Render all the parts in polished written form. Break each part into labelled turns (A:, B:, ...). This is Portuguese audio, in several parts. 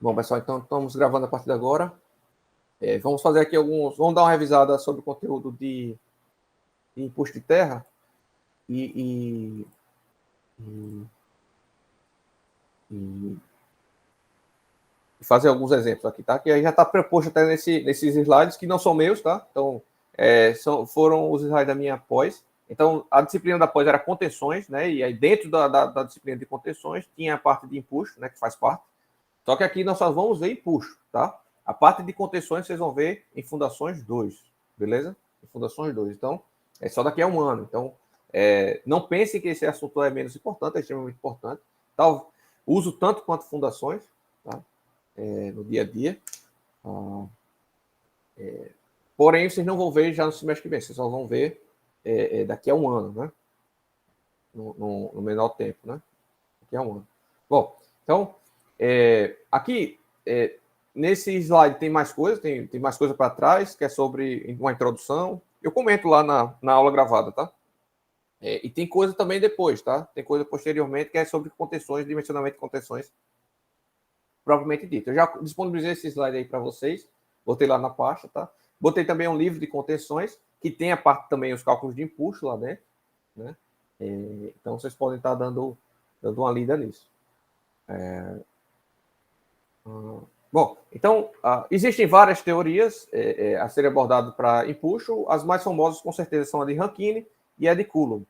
A: Bom, pessoal, então estamos gravando a partir de agora. Vamos fazer aqui vamos dar uma revisada sobre o conteúdo de imposto de terra e, e, e fazer alguns exemplos aqui, tá? Que aí já está preposto até nesses slides, que não são meus, tá? Então, foram os slides da minha pós. Então, a disciplina da pós era contenções, né? E aí, dentro da disciplina de contenções, tinha a parte de imposto, né? Que faz parte. Só que aqui nós só vamos ver imposto, tá? A parte de contenções vocês vão ver em Fundações 2, beleza? Em Fundações 2. Então, é só daqui a um ano. Então, não pensem que esse assunto é menos importante, é extremamente importante. Tá? Uso tanto quanto fundações, tá? No dia a dia. Porém, vocês não vão ver já no semestre que vem, vocês só vão ver daqui a um ano, né? No menor tempo, né? Daqui a um ano. Bom, então, aqui, nesse slide tem mais coisa, tem mais coisa para trás, que é sobre uma introdução. Eu comento lá na aula gravada, tá? E tem coisa também depois, tá? Tem coisa posteriormente que é sobre contenções, dimensionamento de contenções, propriamente dito. Eu já disponibilizei esse slide aí para vocês, botei lá na pasta, tá? Botei também um livro de contenções, que tem a parte também, os cálculos de impulso lá dentro, né? Então, vocês podem estar dando uma lida nisso. Bom, então, existem várias teorias a serem abordadas para impulso. As mais famosas, com certeza, são a de Rankine e a de Coulomb,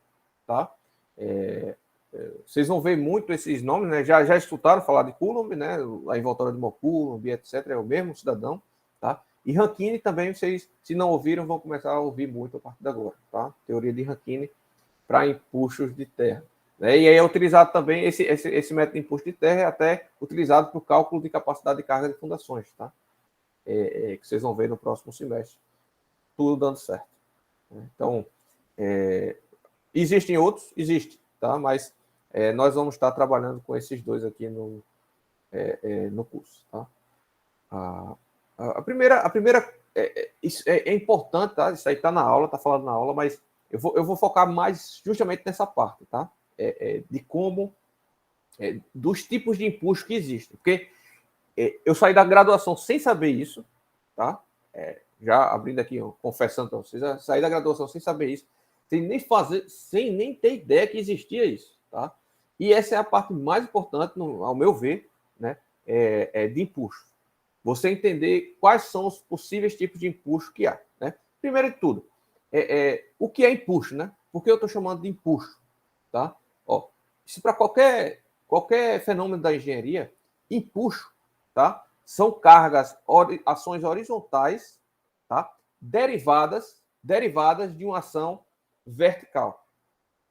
A: tá? Vocês vão ver muito esses nomes, né? Já escutaram falar de Coulomb, né? A envoltória de Coulomb, etc. É o mesmo cidadão, tá? E Rankine também, vocês, se não ouviram, vão começar a ouvir muito a partir de agora, tá? Teoria de Rankine para impulsos de terra. Né? E aí é utilizado também, esse método de imposto de terra é até utilizado para o cálculo de capacidade de carga de fundações, tá? Que vocês vão ver no próximo semestre. Tudo dando certo. Então, existem outros? Existe, tá? Mas nós vamos estar trabalhando com esses dois aqui no curso, tá? A primeira isso é importante, tá? Isso aí está na aula, está falando na aula, mas eu vou focar mais justamente nessa parte, tá? De como, dos tipos de imposto que existem. Porque eu saí da graduação sem saber isso, tá? Já abrindo aqui, confessando para vocês, saí da graduação sem saber isso, sem nem ter ideia que existia isso, tá? E essa é a parte mais importante, ao meu ver, né? De imposto. Você entender quais são os possíveis tipos de imposto que há, né? Primeiro de tudo, o que é imposto, né? Por que eu estou chamando de imposto, tá? Ó, isso para qualquer fenômeno da engenharia, imposto, tá? São cargas, ações horizontais, tá? Derivadas de uma ação vertical,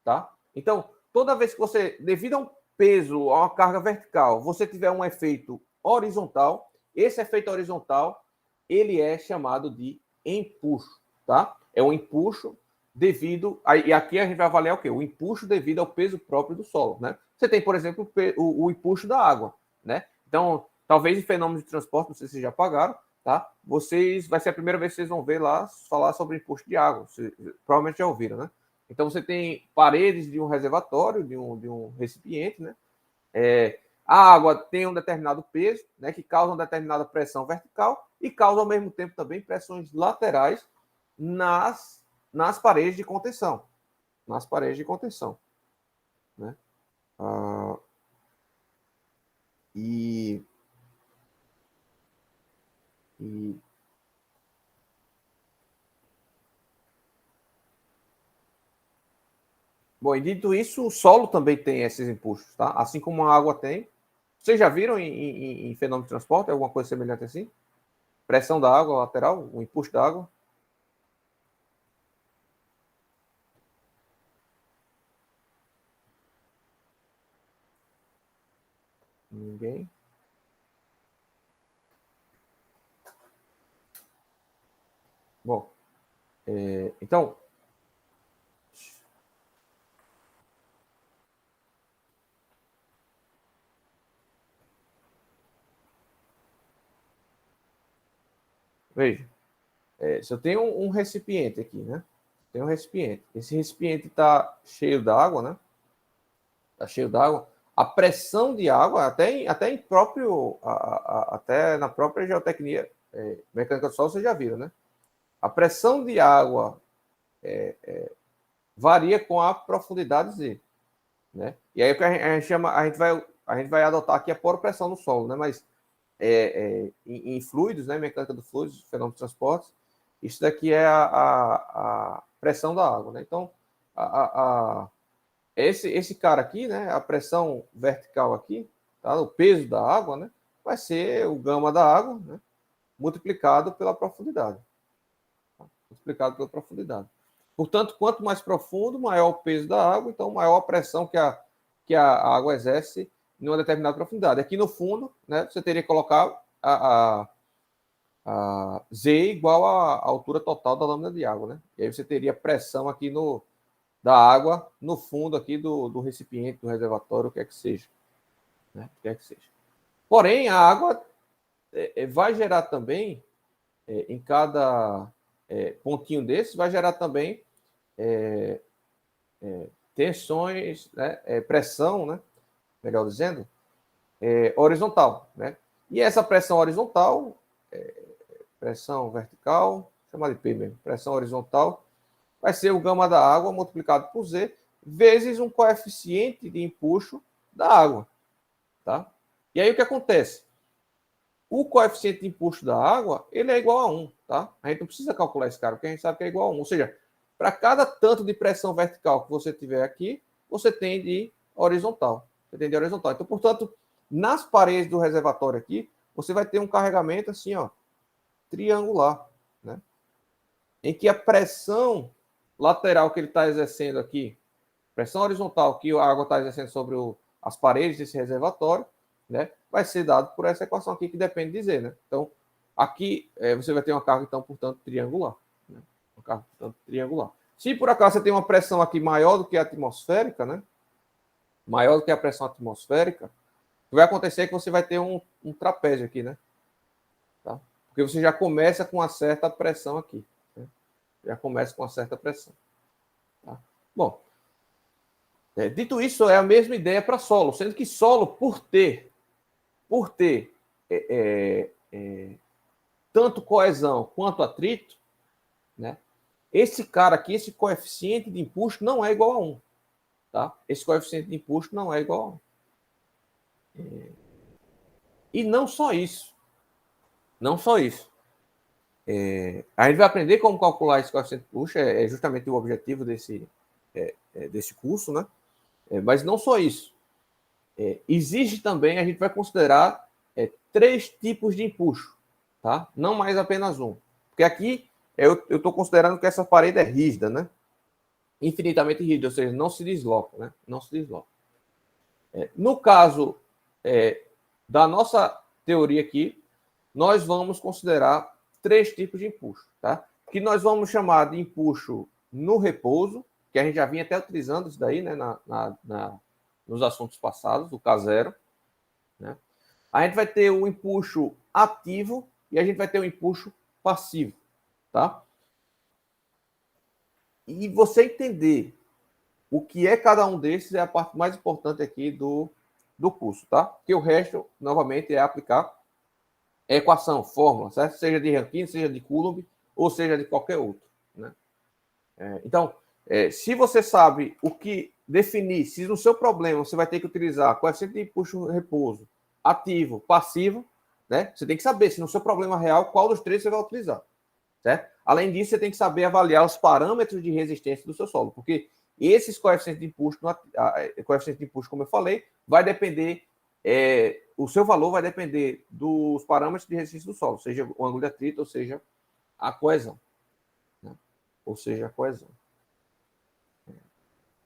A: tá? Então, toda vez que você, devido a um peso, a uma carga vertical, você tiver um efeito horizontal, esse efeito horizontal, ele é chamado de empuxo, tá? É um empuxo devido... E aqui a gente vai avaliar o quê? O empuxo devido ao peso próprio do solo, né? Você tem, por exemplo, o empuxo da água, né? Então, talvez em fenômenos de transporte, não sei se vocês já pagaram, tá? Vai ser a primeira vez que vocês vão ver lá falar sobre empuxo de água. Vocês provavelmente já ouviram, né? Então, você tem paredes de um reservatório, de um recipiente, né? A água tem um determinado peso, né, que causa uma determinada pressão vertical e causa, ao mesmo tempo, também pressões laterais nas paredes de contenção. Nas paredes de contenção. Né? E Bom, e dito isso, o solo também tem esses impulsos, tá? Assim como a água tem. Vocês já viram em fenômeno de transporte alguma coisa semelhante assim? Pressão da água lateral, o impulso da água? Ninguém? Bom, então, veja, se eu tenho um recipiente aqui, né? Tem um recipiente. Esse recipiente está cheio d'água, né? Está cheio d'água. a pressão de água, até na própria geotecnia, mecânica do solo, vocês já viram, né? A pressão de água varia com a profundidade Z, né? E aí o que a gente chama, a gente vai adotar aqui a poropressão no solo, né? Mas em fluidos, né? Mecânica do fluidos, fenômeno de transportes, isso daqui é a pressão da água, né? Então, esse cara aqui, né? A pressão vertical aqui, tá? O peso da água, né? Vai ser o gama da água, né? Multiplicado pela profundidade. Tá? Multiplicado pela profundidade. Portanto, quanto mais profundo, maior o peso da água, então maior a pressão que a água exerce em uma determinada profundidade. Aqui no fundo, né, você teria que colocar a Z igual à altura total da lâmina de água, né? E aí você teria pressão aqui da água no fundo aqui do recipiente, do reservatório, o que é que seja. Né? O que é que seja. Porém, a água vai gerar também, em cada pontinho desse, vai gerar também tensões, né? Pressão, né? Melhor dizendo, horizontal, né? E essa pressão horizontal, pressão vertical, chamar de P mesmo, pressão horizontal, vai ser o gama da água multiplicado por Z, vezes um coeficiente de empuxo da água, tá? E aí o que acontece? O coeficiente de empuxo da água, ele é igual a 1, tá? A gente não precisa calcular esse cara, porque a gente sabe que é igual a 1. Ou seja, para cada tanto de pressão vertical que você tiver aqui, você tem de horizontal. Você tem de horizontal. Então, portanto, nas paredes do reservatório aqui, você vai ter um carregamento assim, ó, triangular, né? Em que a pressão lateral que ele está exercendo aqui, pressão horizontal que a água está exercendo sobre as paredes desse reservatório, né, vai ser dado por essa equação aqui que depende de Z, né? Então, aqui você vai ter uma carga, então, portanto, triangular. Né? Uma carga, portanto, triangular. Se por acaso você tem uma pressão aqui maior do que a atmosférica, né? Maior do que a pressão atmosférica, o que vai acontecer é que você vai ter um trapézio aqui, né? Tá? Porque você já começa com uma certa pressão aqui. Né? Já começa com uma certa pressão. Tá? Bom, dito isso, é a mesma ideia para solo, sendo que solo, por ter tanto coesão quanto atrito, né? Esse cara aqui, esse coeficiente de empuxo não é igual a 1. Tá? Esse coeficiente de empuxo não é igual a 1. E não só isso. Não só isso. A gente vai aprender como calcular esse coeficiente de empuxo, é justamente o objetivo desse curso, né? Mas não só isso. Existe também, a gente vai considerar 3 tipos de empuxo, tá? Não mais apenas um. Porque aqui eu estou considerando que essa parede é rígida, né? Infinitamente rígida, ou seja, não se desloca, né? Não se desloca. No caso da nossa teoria aqui, nós vamos considerar 3 tipos de empuxo, tá? Que nós vamos chamar de empuxo no repouso, que a gente já vinha até utilizando isso daí, né? Nos assuntos passados, do K0, né? A gente vai ter o empuxo ativo e a gente vai ter o empuxo passivo, tá? E você entender o que é cada um desses é a parte mais importante aqui do curso, tá? Porque o resto, novamente, é aplicar a equação, fórmula, certo? Seja de Rankine, seja de Coulomb, ou seja de qualquer outro, né? Então, se você sabe o que definir, se no seu problema você vai ter que utilizar coeficiente de empuxo repouso, ativo, passivo, né? Você tem que saber se no seu problema real qual dos 3 você vai utilizar, certo? Além disso, você tem que saber avaliar os parâmetros de resistência do seu solo, porque esses coeficientes de empuxo, coeficiente de empuxo, como eu falei, vai depender, o seu valor vai depender dos parâmetros de resistência do solo, seja o ângulo de atrito, ou seja, a coesão. Né? Ou seja, a coesão.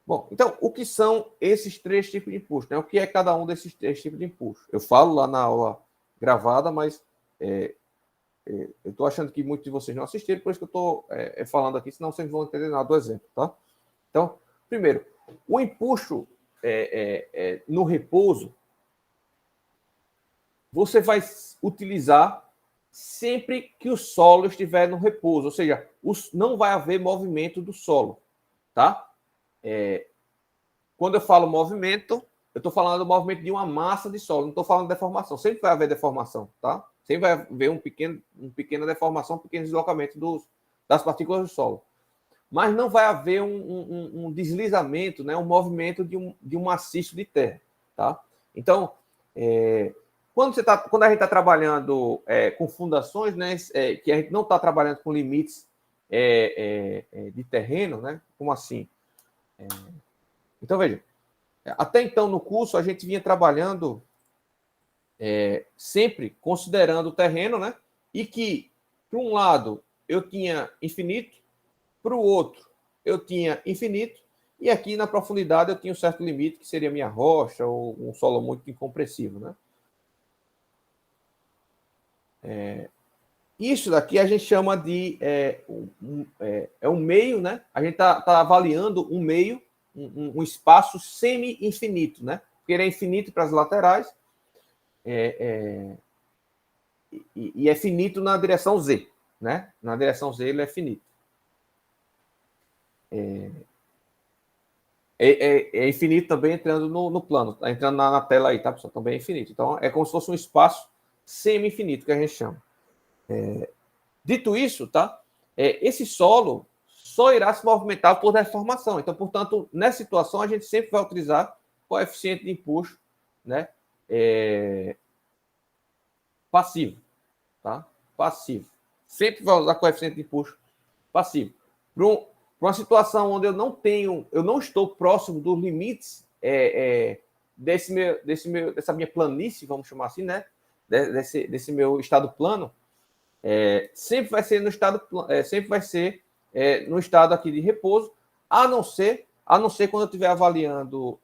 A: Bom, então, o que são esses 3 tipos de empuxo? Né? O que é cada um desses 3 tipos de empuxo? Eu falo lá na aula gravada, mas eu estou achando que muitos de vocês não assistiram, por isso que eu estou falando aqui, senão vocês vão entender nada do exemplo, tá? Então, primeiro, o empuxo no repouso, você vai utilizar sempre que o solo estiver no repouso, ou seja, não vai haver movimento do solo, tá? Quando eu falo movimento, eu estou falando do movimento de uma massa de solo, não estou falando de deformação. Sempre vai haver deformação, tá? Sempre vai haver uma pequena deformação, um pequeno deslocamento das partículas do solo. Mas não vai haver um deslizamento, né? Um movimento de um maciço de terra, tá? Então, quando a gente está trabalhando com fundações, né? Que a gente não está trabalhando com limites de terreno, né? Como assim? Então, veja, até então no curso a gente vinha trabalhando sempre considerando o terreno, né? E que, por um lado, eu tinha infinito, para o outro, eu tinha infinito, e aqui na profundidade eu tinha um certo limite, que seria minha rocha, ou um solo muito incompressivo, né? Isso daqui a gente chama de um meio, né? A gente está avaliando um meio, um espaço semi-infinito, né? Porque ele é infinito para as laterais e é finito na direção Z, né? Na direção Z ele é finito. É infinito também entrando no plano, tá entrando na tela aí, tá, pessoal? Também é infinito. Então, é como se fosse um espaço semi-infinito, que a gente chama. Dito isso, tá? Esse solo só irá se movimentar por deformação. Então, portanto, nessa situação, a gente sempre vai utilizar coeficiente de empuxo, né? Passivo, tá? Passivo. Sempre vai usar coeficiente de empuxo passivo. Para uma situação onde eu não estou próximo dos limites dessa minha planície, vamos chamar assim, né? Desse meu estado plano, sempre vai ser no estado aqui de repouso, a não ser quando eu estiver avaliando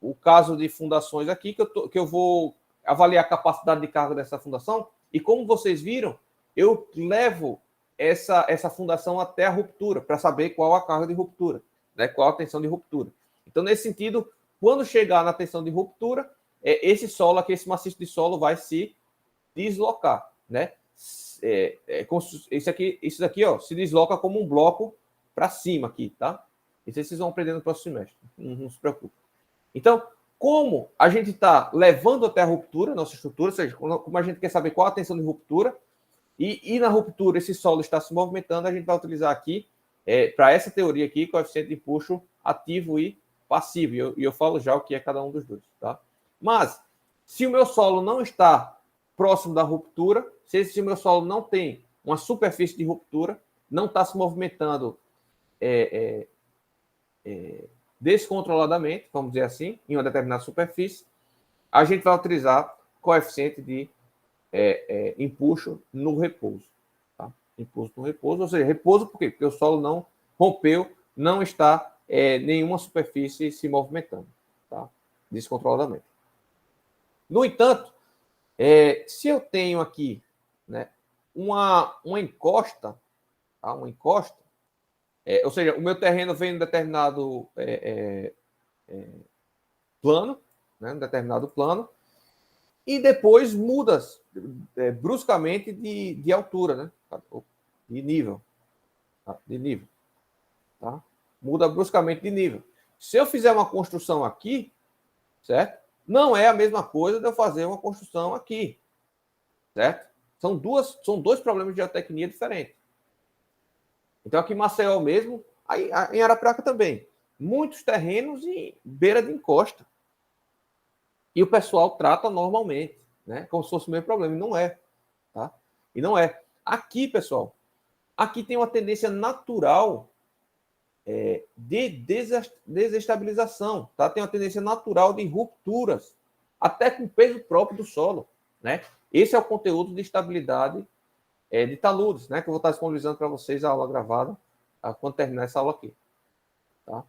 A: o caso de fundações aqui, que eu vou avaliar a capacidade de carga dessa fundação, e como vocês viram, eu levo essa fundação até a ruptura, para saber qual a carga de ruptura, né? Qual a tensão de ruptura. Então, nesse sentido, quando chegar na tensão de ruptura, esse solo aqui, esse maciço de solo vai se deslocar, né? Isso daqui, ó, se desloca como um bloco para cima aqui, tá? Isso aí vocês vão aprender no próximo semestre, não se preocupe. Então, como a gente está levando até a ruptura, nossa estrutura, ou seja, como a gente quer saber qual a tensão de ruptura, e na ruptura esse solo está se movimentando, a gente vai utilizar aqui, para essa teoria aqui, coeficiente de empuxo ativo e passivo. E eu falo já o que é cada um dos dois, tá? Mas, se o meu solo não está próximo da ruptura, se o meu solo não tem uma superfície de ruptura, não está se movimentando descontroladamente, vamos dizer assim, em uma determinada superfície, a gente vai utilizar coeficiente de empuxo no repouso. Tá? Impulso no repouso, ou seja, repouso por quê? Porque o solo não rompeu, não está nenhuma superfície se movimentando, tá? Descontroladamente. No entanto, se eu tenho aqui, né, uma encosta, tá? Uma encosta, ou seja, o meu terreno vem em um determinado plano, né, um determinado plano, e depois muda bruscamente de altura, né? De nível. Tá? De nível. Tá? Muda bruscamente de nível. Se eu fizer uma construção aqui, certo? Não é a mesma coisa de eu fazer uma construção aqui, certo? São dois problemas de geotecnia diferentes. Então, aqui em Maceió mesmo, aí, em Arapiraca também, muitos terrenos em beira de encosta. E o pessoal trata normalmente, né? Como se fosse o mesmo problema. E não é. Tá? E não é. Aqui, pessoal, aqui tem uma tendência natural de desestabilização. Tá? Tem uma tendência natural de rupturas, até com peso próprio do solo. Né? Esse é o conteúdo de estabilidade de taludes, né? Que eu vou estar disponibilizando para vocês a aula gravada quando terminar essa aula aqui. Tá?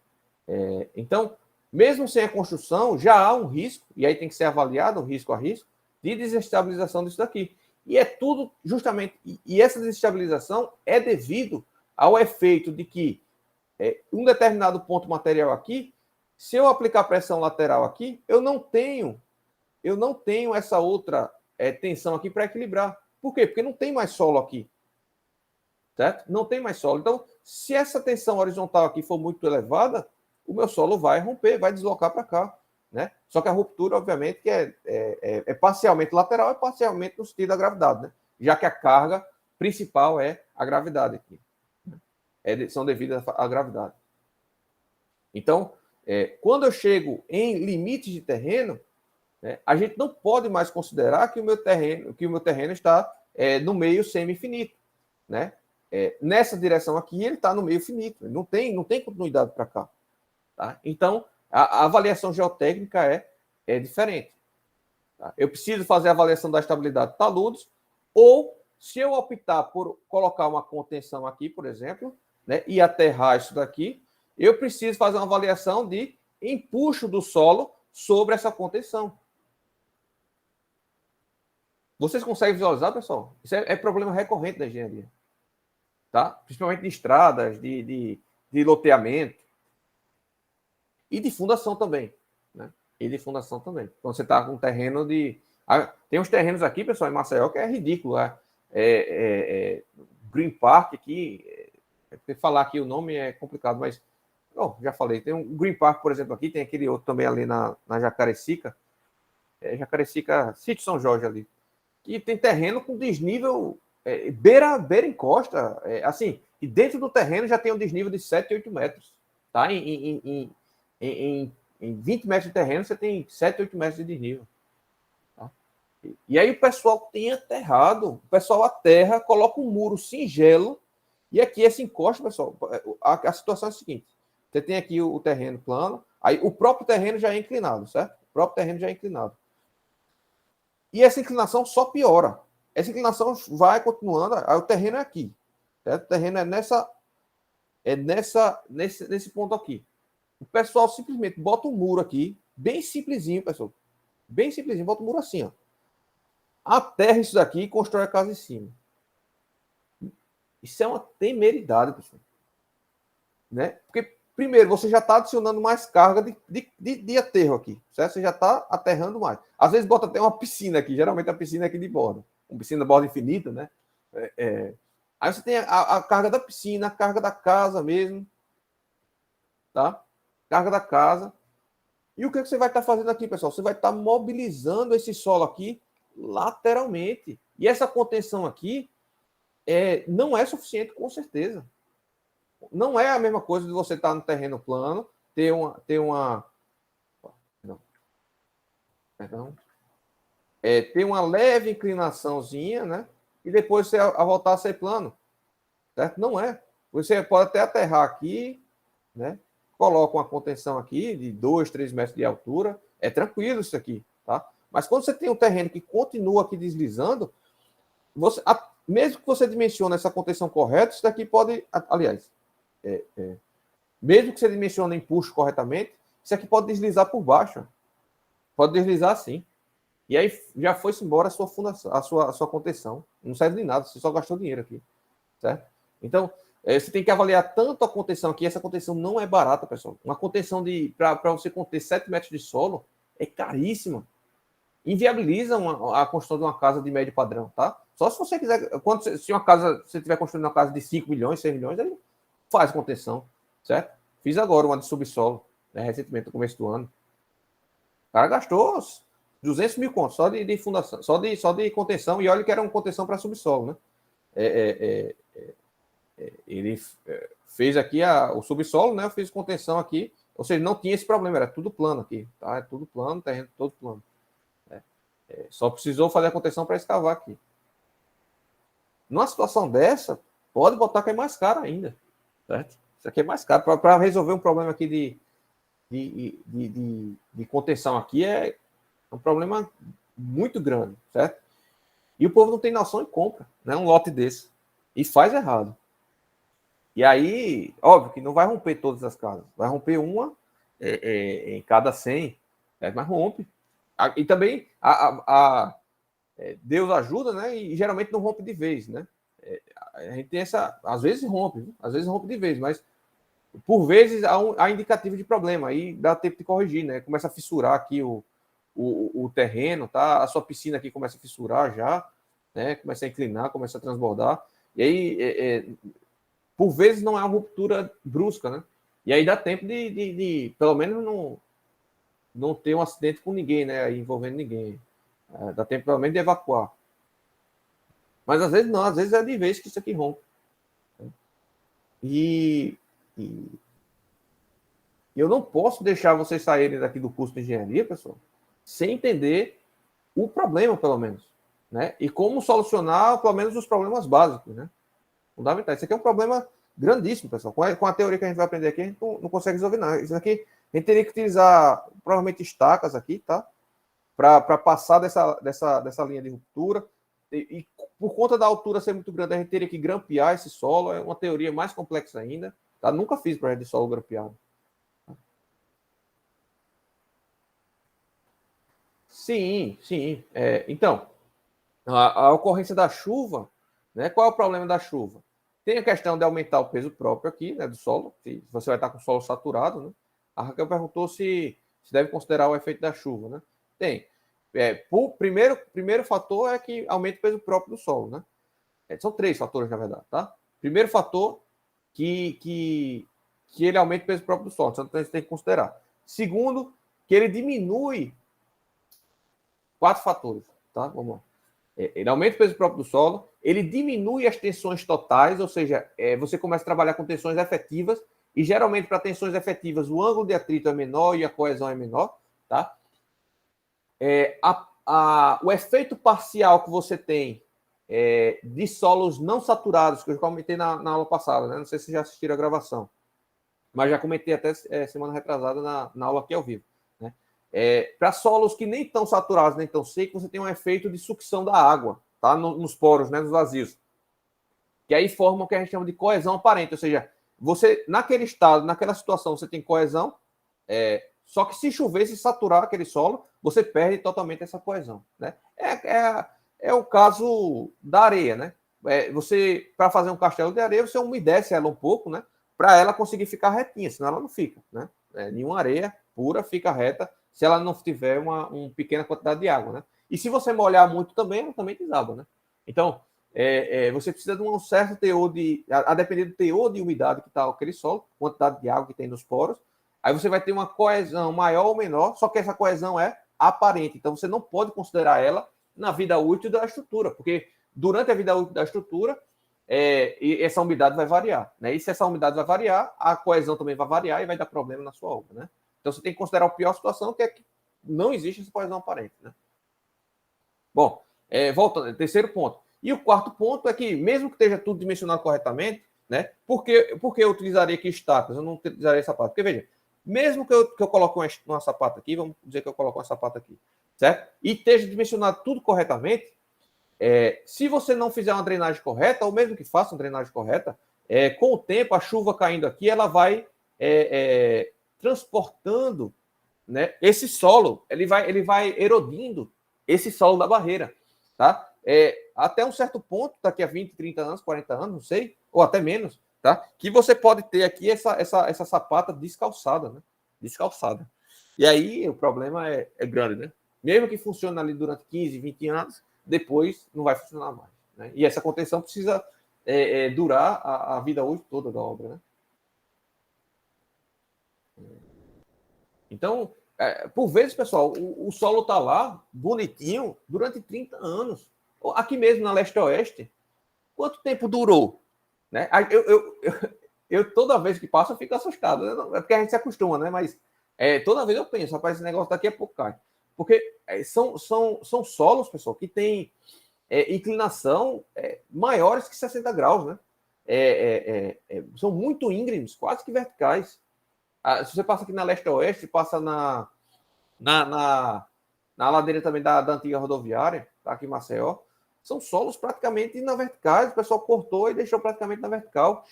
A: Então, mesmo sem a construção, já há um risco, e aí tem que ser avaliado um risco a risco, de desestabilização disso daqui. E é tudo justamente... E essa desestabilização é devido ao efeito de que um determinado ponto material aqui, se eu aplicar pressão lateral aqui, eu não tenho essa outra tensão aqui para equilibrar. Por quê? Porque não tem mais solo aqui. Certo? Não tem mais solo. Então, se essa tensão horizontal aqui for muito elevada, o meu solo vai romper, vai deslocar para cá, né? Só que a ruptura, obviamente, que é parcialmente lateral e parcialmente no sentido da gravidade, né? Já que a carga principal é a gravidade aqui. São devidas à gravidade. Então, quando eu chego em limites de terreno, né, a gente não pode mais considerar que o meu terreno está no meio semi-infinito, né? Nessa direção aqui, ele está no meio finito, não tem continuidade para cá. Tá? Então, a avaliação geotécnica é diferente. Tá? Eu preciso fazer a avaliação da estabilidade de taludes, ou se eu optar por colocar uma contenção aqui, por exemplo, né, e aterrar isso daqui, eu preciso fazer uma avaliação de empuxo do solo sobre essa contenção. Vocês conseguem visualizar, pessoal? Isso é problema recorrente da engenharia. Tá? Principalmente de estradas, de loteamento. E de fundação também. Né? E de fundação também. Quando você está com terreno de... Tem uns terrenos aqui, pessoal, em Maceió, que é ridículo. Green Park aqui... falar aqui o nome é complicado, mas... já falei. Tem um Green Park, por exemplo, aqui. Tem aquele outro também ali na Jacarecica. Jacarecica, Sítio São Jorge ali. Que tem terreno com desnível beira encosta. Assim, e dentro do terreno já tem um desnível de 7, 8 metros. Tá? Em 20 metros de terreno, você tem 7, 8 metros de desnível. Tá? E aí o pessoal tem aterrado, o pessoal aterra, coloca um muro singelo, e aqui esse encosta, pessoal, a situação é a seguinte, você tem aqui o terreno plano, aí o próprio terreno já é inclinado, certo? O próprio terreno já é inclinado. E essa inclinação só piora. Essa inclinação vai continuando, aí o terreno é aqui, certo? O terreno é nesse ponto aqui. O pessoal simplesmente bota um muro aqui, bem simplesinho, pessoal. Bem simplesinho, bota um muro assim, ó. Aterra isso daqui e constrói a casa em cima. Isso é uma temeridade, pessoal. Né? Porque, primeiro, você já está adicionando mais carga de aterro aqui, certo? Você já está aterrando mais. Às vezes bota até uma piscina aqui, geralmente a piscina é aqui de borda. Uma piscina de borda infinita, né? Aí você tem a carga da piscina, a carga da casa mesmo, tá? Carga da casa. E o que você vai estar fazendo aqui, pessoal? Você vai estar mobilizando esse solo aqui lateralmente. E essa contenção aqui não é suficiente, com certeza. Não é a mesma coisa de você estar no terreno plano, ter uma leve inclinaçãozinha, né? E depois você voltar a ser plano. Certo? Não é. Você pode até aterrar aqui, né? Coloca uma contenção aqui de 2, 3 metros de altura. É tranquilo isso aqui, tá? Mas quando você tem um terreno que continua aqui deslizando, mesmo que você dimensione essa contenção correta, isso daqui pode... Aliás, mesmo que você dimensione o empuxo corretamente, isso aqui pode deslizar por baixo. Pode deslizar assim. E aí já foi-se embora a sua fundação, a sua contenção. Não serve de nada, você só gastou dinheiro aqui. Certo? Então, você tem que avaliar tanto a contenção aqui. Essa contenção não é barata, pessoal. Uma contenção para você conter 7 metros de solo é caríssima. Inviabiliza a construção de uma casa de médio padrão, tá? Só se você quiser, se você estiver construindo uma casa de 5 milhões, 6 milhões, aí faz contenção, certo? Fiz agora uma de subsolo, né, recentemente, no começo do ano. O cara gastou 200 mil contos só de fundação, só de contenção, e olha que era uma contenção para subsolo, né? Ele fez aqui o subsolo, né? Eu fiz contenção aqui, ou seja, não tinha esse problema, era tudo plano aqui, tá? É tudo plano, terreno todo plano. Só precisou fazer a contenção para escavar aqui. Numa situação dessa, pode botar que é mais caro ainda, certo? Isso aqui é mais caro. Para resolver um problema aqui de contenção aqui é um problema muito grande, certo? E o povo não tem noção e compra, né? Um lote desse. E faz errado. E aí, óbvio que não vai romper todas as casas. Vai romper uma em cada 100, mas rompe. E também Deus ajuda, né? E geralmente não rompe de vez, né? A gente tem essa... Às vezes rompe, de vez, mas por vezes há indicativo de problema. Aí dá tempo de corrigir, né? Começa a fissurar aqui o terreno, tá? A sua piscina aqui começa a fissurar já, né? Começa a inclinar, começa a transbordar. E aí, por vezes, não é uma ruptura brusca, né? E aí dá tempo pelo menos, não ter um acidente com ninguém, né? Envolvendo ninguém. Dá tempo, pelo menos, de evacuar. Mas às vezes não, às vezes é de vez que isso aqui rompe. E, e eu não posso deixar vocês saírem daqui do curso de engenharia, pessoal, sem entender o problema, pelo menos. Né? E como solucionar, pelo menos, os problemas básicos, né? Fundamental. Isso aqui é um problema grandíssimo, pessoal. Com a teoria que a gente vai aprender aqui, a gente não consegue resolver nada. Isso aqui, a gente teria que utilizar, provavelmente, estacas aqui, tá? Para passar dessa linha de ruptura. E por conta da altura ser muito grande, a gente teria que grampear esse solo. É uma teoria mais complexa ainda. Tá? Nunca fiz projeto de solo grampeado. Sim, sim. Então, a ocorrência da chuva, né? Qual é o problema da chuva? Tem a questão de aumentar o peso próprio aqui, né, do solo, se você vai estar com o solo saturado, né? A Raquel perguntou se deve considerar o efeito da chuva, né? Tem. Primeiro fator é que aumenta o peso próprio do solo, né? São três fatores, na verdade, tá? Primeiro fator, que ele aumenta o peso próprio do solo, então você tem que considerar. Segundo, que ele diminui quatro fatores, tá? Vamos lá. Ele aumenta o peso próprio do solo, ele diminui as tensões totais, ou seja, você começa a trabalhar com tensões efetivas, e geralmente para tensões efetivas o ângulo de atrito é menor e a coesão é menor, tá? O efeito parcial que você tem de solos não saturados, que eu já comentei na aula passada, né? Não sei se já assistiram a gravação, mas já comentei até semana retrasada na aula aqui ao vivo. Né? Para solos que nem estão saturados, nem tão secos, você tem um efeito de sucção da água, tá? Nos poros, né? Nos vazios. Que aí forma o que a gente chama de coesão aparente, ou seja, você, naquele estado, naquela situação, você tem coesão, só que se chover, se saturar aquele solo, você perde totalmente essa coesão. Né? É o caso da areia, né? Você, para fazer um castelo de areia, você umedece ela um pouco, né? Para ela conseguir ficar retinha, senão ela não fica. Né? Nenhuma areia pura fica reta se ela não tiver uma pequena quantidade de água. Né? E se você molhar muito também, ela também desaba. Né? Então, você precisa de um certo teor a depender do teor de umidade que está aquele solo, quantidade de água que tem nos poros, aí você vai ter uma coesão maior ou menor, só que essa coesão é aparente, então você não pode considerar ela na vida útil da estrutura, porque durante a vida útil da estrutura, essa umidade vai variar, né? E se essa umidade vai variar, a coesão também vai variar e vai dar problema na sua obra, né? Então você tem que considerar a pior situação, que é que não existe essa coesão aparente, né? Bom, voltando, terceiro ponto. E o quarto ponto é que, mesmo que esteja tudo dimensionado corretamente, né? Por que eu utilizaria aqui estacas? Eu não utilizaria sapato. Porque, veja, mesmo que eu coloque uma sapata aqui, vamos dizer que eu coloque uma sapata aqui, certo? E esteja dimensionado tudo corretamente, se você não fizer uma drenagem correta, ou mesmo que faça uma drenagem correta, com o tempo, a chuva caindo aqui, ela vai transportando, né, esse solo, ele vai erodindo esse solo da barreira, tá? Até um certo ponto, daqui a 20, 30 anos, 40 anos, não sei, ou até menos, tá? Que você pode ter aqui essa sapata descalçada, né? Descalçada. E aí o problema é grande, né? Mesmo que funcione ali durante 15, 20 anos, depois não vai funcionar mais. Né? E essa contenção precisa durar a vida útil toda da obra, né? Então, por vezes, pessoal, o solo está lá, bonitinho, durante 30 anos. Aqui mesmo, na leste-oeste, quanto tempo durou? Né? Eu, toda vez que passo, eu fico assustado. Né? É porque a gente se acostuma, né? Mas toda vez eu penso, rapaz, esse negócio daqui a pouco cai. Porque são solos, pessoal, que têm inclinação maiores que 60 graus, né? São muito íngremes, quase que verticais. Se você passa aqui na leste-oeste, passa na, na, na ladeira também da antiga rodoviária, tá aqui em Maceió, são solos praticamente na vertical, o pessoal cortou e deixou praticamente na vertical.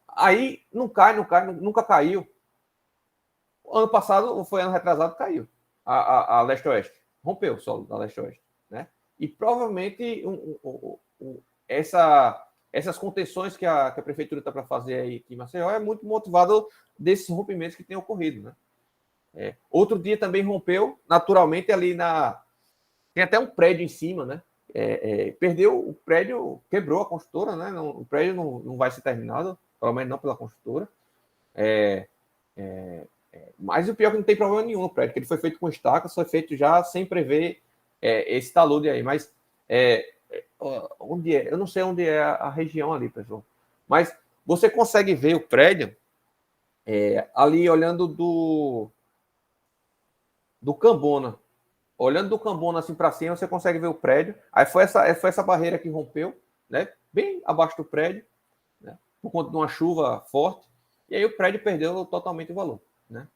A: Aí não cai, nunca caiu. Ano passado, foi ano retrasado, caiu a leste-oeste. Rompeu o solo da leste-oeste. Né? E provavelmente essas contenções que a prefeitura está para fazer aí aqui em Maceió é muito motivado desses rompimentos que têm ocorrido. Né? Outro dia também rompeu, naturalmente, ali tem até um prédio em cima, né? Perdeu o prédio, quebrou a construtora, né? O prédio não vai ser terminado, pelo menos não pela construtora. Mas o pior é que não tem problema nenhum no prédio, que ele foi feito com estacas, foi feito já sem prever esse talude aí. Mas onde é? Eu não sei onde é a região ali, pessoal. Mas você consegue ver o prédio ali olhando do Cambona. Olhando do Cambona assim para cima, você consegue ver o prédio. Aí foi essa barreira que rompeu, né? Bem abaixo do prédio, né? Por conta de uma chuva forte. E aí o prédio perdeu totalmente o valor, né?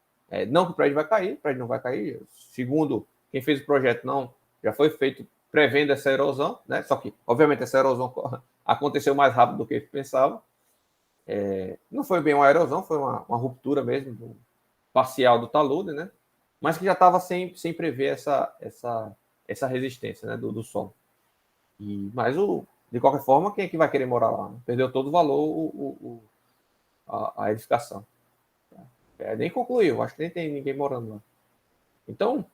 A: Não que o prédio vai cair, o prédio não vai cair. Segundo quem fez o projeto, não, já foi feito prevendo essa erosão, né? Só que, obviamente, essa erosão aconteceu mais rápido do que pensava. Não foi bem uma erosão, foi uma ruptura mesmo, parcial do talude, né? Mas que já estava sem prever essa resistência, né, do solo. Mas, de qualquer forma, quem é que vai querer morar lá? Perdeu todo o valor a edificação. Nem concluiu, acho que nem tem ninguém morando lá. Então,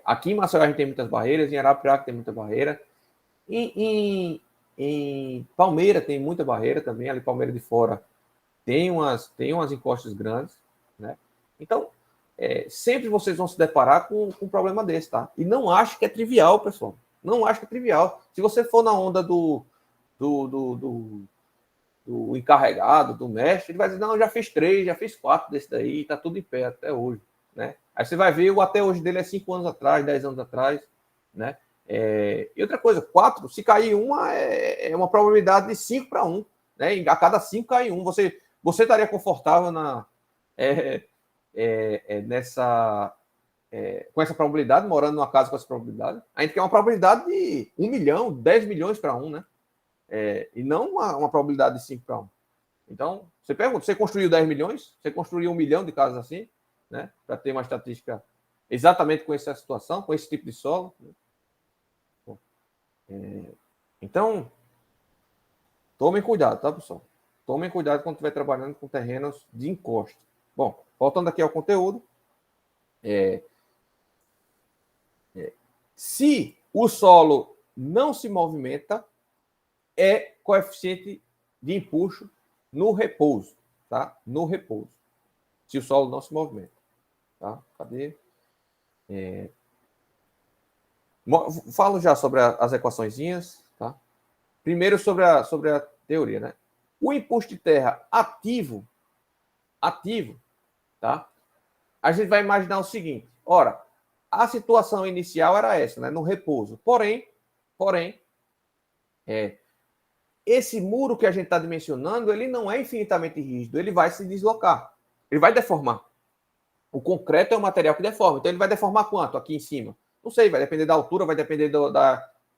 A: aqui em Maceió a gente tem muitas barreiras, em Arapiraca tem muita barreira, em Palmeira tem muita barreira também, ali Palmeira de Fora tem umas encostas grandes, né? Então, sempre vocês vão se deparar com um problema desse, tá? E não acho que é trivial, pessoal. Não acho que é trivial. Se você for na onda do encarregado, do mestre, ele vai dizer, não, já fiz 3, já fiz 4 desse daí, tá tudo em pé até hoje, né? Aí você vai ver, o até hoje dele é 5 anos atrás, 10 anos atrás, né? E outra coisa, 4, se cair uma, é uma probabilidade de 5 para 1, né? A cada 5 cai um. Você estaria confortável com essa probabilidade, morando numa casa com essa probabilidade? A gente quer uma probabilidade de 1 milhão, 10 milhões para 1, né? E não uma probabilidade de 5 para 1. Então, você pergunta, você construiu 10 milhões? Você construiu 1 milhão de casas assim? Né? Para ter uma estatística exatamente com essa situação, com esse tipo de solo. Então, tomem cuidado, tá, pessoal? Tomem cuidado quando estiver trabalhando com terrenos de encosto. Bom, voltando aqui ao conteúdo. Se o solo não se movimenta, é coeficiente de empuxo no repouso, tá? No repouso. Se o solo não se movimenta, tá? Cadê? Falo já sobre as equaçõezinhas, tá? Primeiro sobre a teoria, né? O empuxo de terra ativo, tá? A gente vai imaginar o seguinte: ora, a situação inicial era essa, né? No repouso. Porém, esse muro que a gente está dimensionando, ele não é infinitamente rígido, ele vai se deslocar, ele vai deformar. O concreto é um material que deforma, então ele vai deformar quanto aqui em cima? Não sei, vai depender da altura, vai depender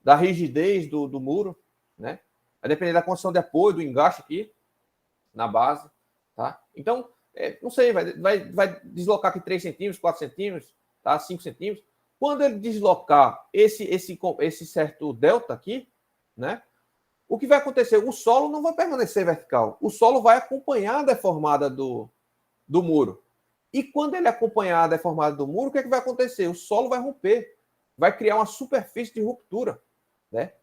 A: da rigidez do muro, né? Vai depender da condição de apoio, do engaste aqui na base, tá? Então, não sei, vai deslocar aqui 3 centímetros, 4 centímetros, tá? 5 centímetros. Quando ele deslocar esse certo delta aqui, né? O que vai acontecer? O solo não vai permanecer vertical. O solo vai acompanhar a deformada do muro. E quando ele acompanhar a deformada do muro, o que, vai acontecer? O solo vai romper. Vai criar uma superfície de ruptura, né?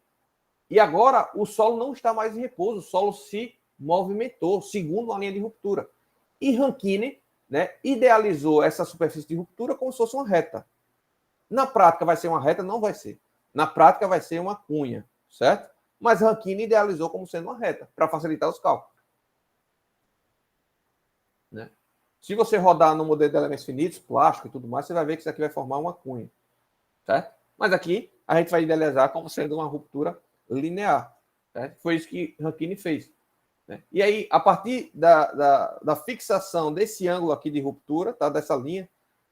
A: E agora o solo não está mais em repouso. O solo se movimentou segundo a linha de ruptura. E Rankine, né, idealizou essa superfície de ruptura como se fosse uma reta. Na prática vai ser uma reta? Não vai ser. Na prática vai ser uma cunha, certo? Mas Rankine idealizou como sendo uma reta, para facilitar os cálculos. Né? Se você rodar no modelo de elementos finitos, plástico e tudo mais, você vai ver que isso aqui vai formar uma cunha. Certo? Mas aqui a gente vai idealizar como sendo uma ruptura linear. Certo? Foi isso que Rankine fez. Né? E aí, a partir da fixação desse ângulo aqui de ruptura, tá? Dessa linha